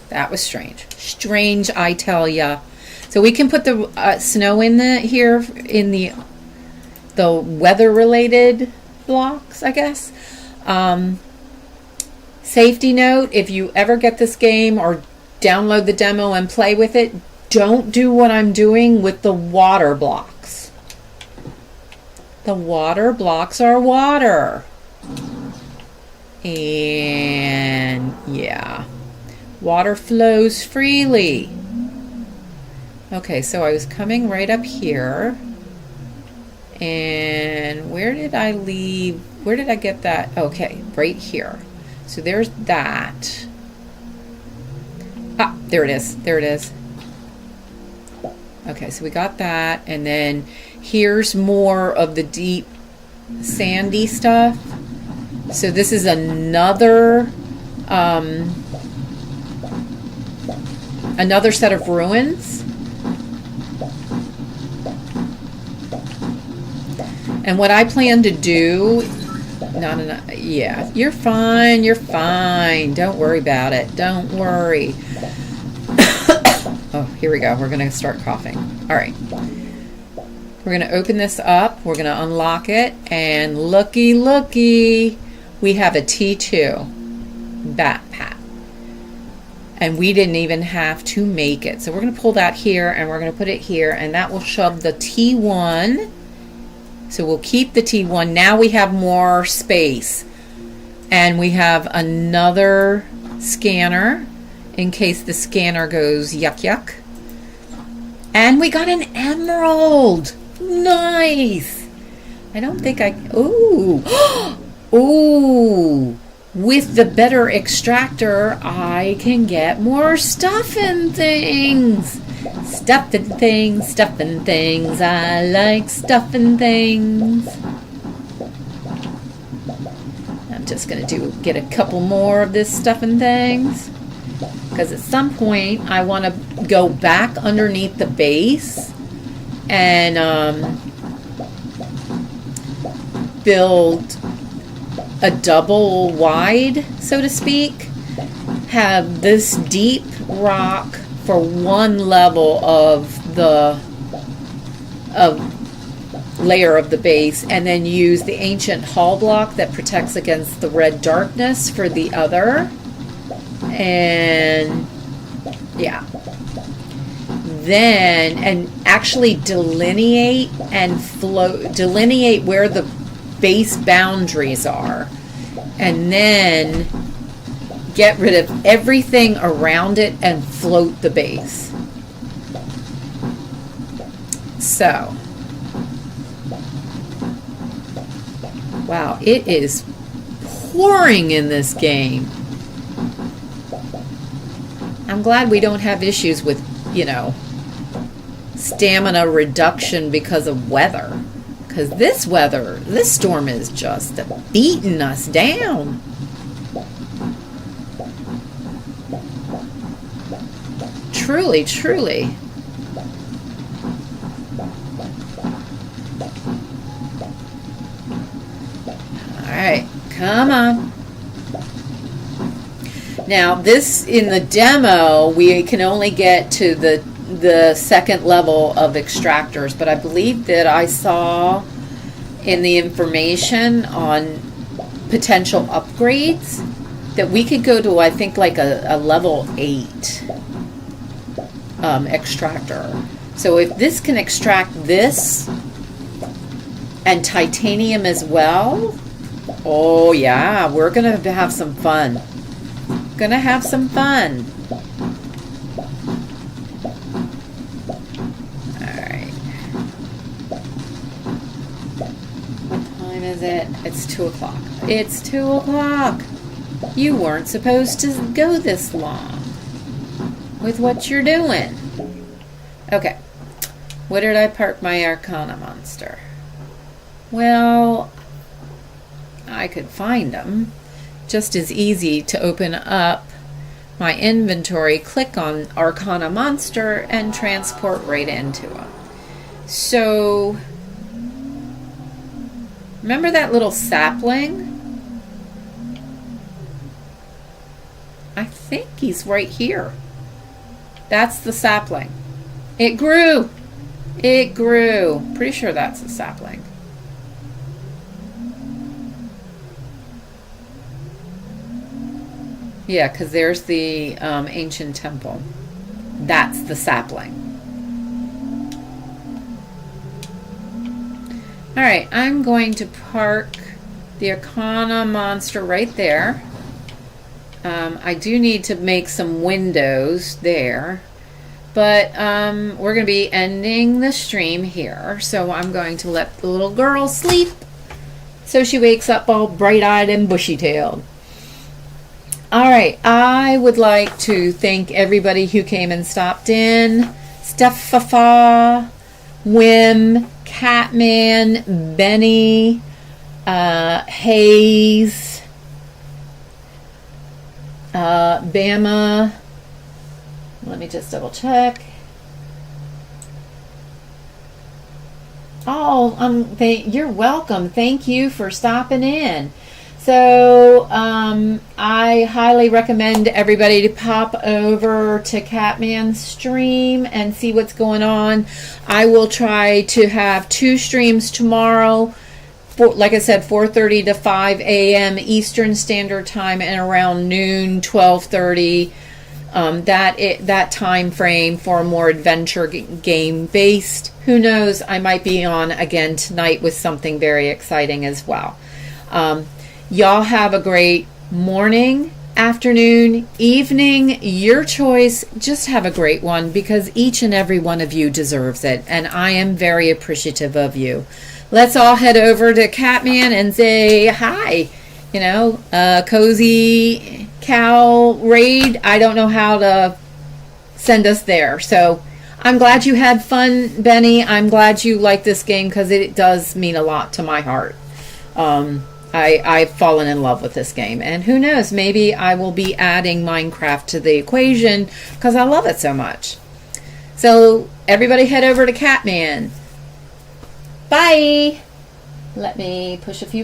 That was strange. Strange, I tell ya. So we can put the snow in here in the weather-related blocks, I guess. Safety note: if you ever get this game or download the demo and play with it, don't do what I'm doing with the water blocks. The water blocks are water. And yeah, Water flows freely. Okay, so I was coming right up here. And where did I leave? Where did I get that? Okay, right here. So there's that. Ah, there it is. There it is. Okay, so we got that. And then here's more of the deep sandy stuff. So this is another another set of ruins. And what I plan to do, yeah, you're fine, don't worry about it, don't worry. Oh, here we go, we're gonna start coughing. All right, we're gonna open this up, we're gonna unlock it, and looky, we have a T2 backpack. And we didn't even have to make it. So we're gonna pull that here, and we're gonna put it here, and that will shove the T1. So we'll keep the T1. Now we have more space. And we have another scanner in case the scanner goes yuck yuck. And we got an emerald. Nice. I don't think I, ooh. Ooh. With the better extractor, I can get more stuff and things. Stuffing things, I like stuffing things. I'm just gonna get a couple more of this stuffing things, because at some point I want to go back underneath the base and build a double wide, so to speak. Have this deep rock for one level of the layer of the base, and then use the ancient hull block that protects against the red darkness for the other. And yeah, then and actually delineate where the base boundaries are, and then get rid of everything around it and float the base. So, wow, it is pouring in this game. I'm glad we don't have issues with, stamina reduction because of weather. Because this storm is just beating us down. Truly, truly. All right, come on. Now, this, in the demo, we can only get to the second level of extractors, but I believe that I saw in the information on potential upgrades that we could go to, I think, like a level 8 extractor. So if this can extract this and titanium as well, oh yeah, we're gonna have some fun. Gonna have some fun. Alright. What time is it? It's 2 o'clock. It's 2 o'clock. You weren't supposed to go this long with what you're doing. Okay. Where did I park my Arcana monster? Well, I could find them. Just as easy to open up my inventory, click on Arcana monster, and transport right into them. So, remember that little sapling? I think he's right here. That's the sapling. It grew. It grew. Pretty sure that's the sapling. Yeah, because there's the ancient temple. That's the sapling. All right, I'm going to park the Arcana monster right there. I do need to make some windows there. But we're going to be ending the stream here. So I'm going to let the little girl sleep so she wakes up all bright-eyed and bushy-tailed. All right. I would like to thank everybody who came and stopped in. Stephafa, Wim, Catman, Benny, Hayes, Bama. Let me just double check. Oh, you're welcome. Thank you for stopping in. So I highly recommend everybody to pop over to Catman's stream and see what's going on. I will try to have 2 streams tomorrow. Like I said, 4:30 to 5 a.m. Eastern Standard Time and around noon, 12:30. That time frame for a more adventure game based. Who knows? I might be on again tonight with something very exciting as well. Y'all have a great morning, afternoon, evening, your choice. Just have a great one, because each and every one of you deserves it, and I am very appreciative of you. Let's all head over to Catman and say hi. Cozy Cow Raid. I don't know how to send us there. So I'm glad you had fun, Benny. I'm glad you like this game, because it does mean a lot to my heart. I've fallen in love with this game. And who knows, maybe I will be adding Minecraft to the equation because I love it so much. So everybody head over to Catman. Bye. Let me push a few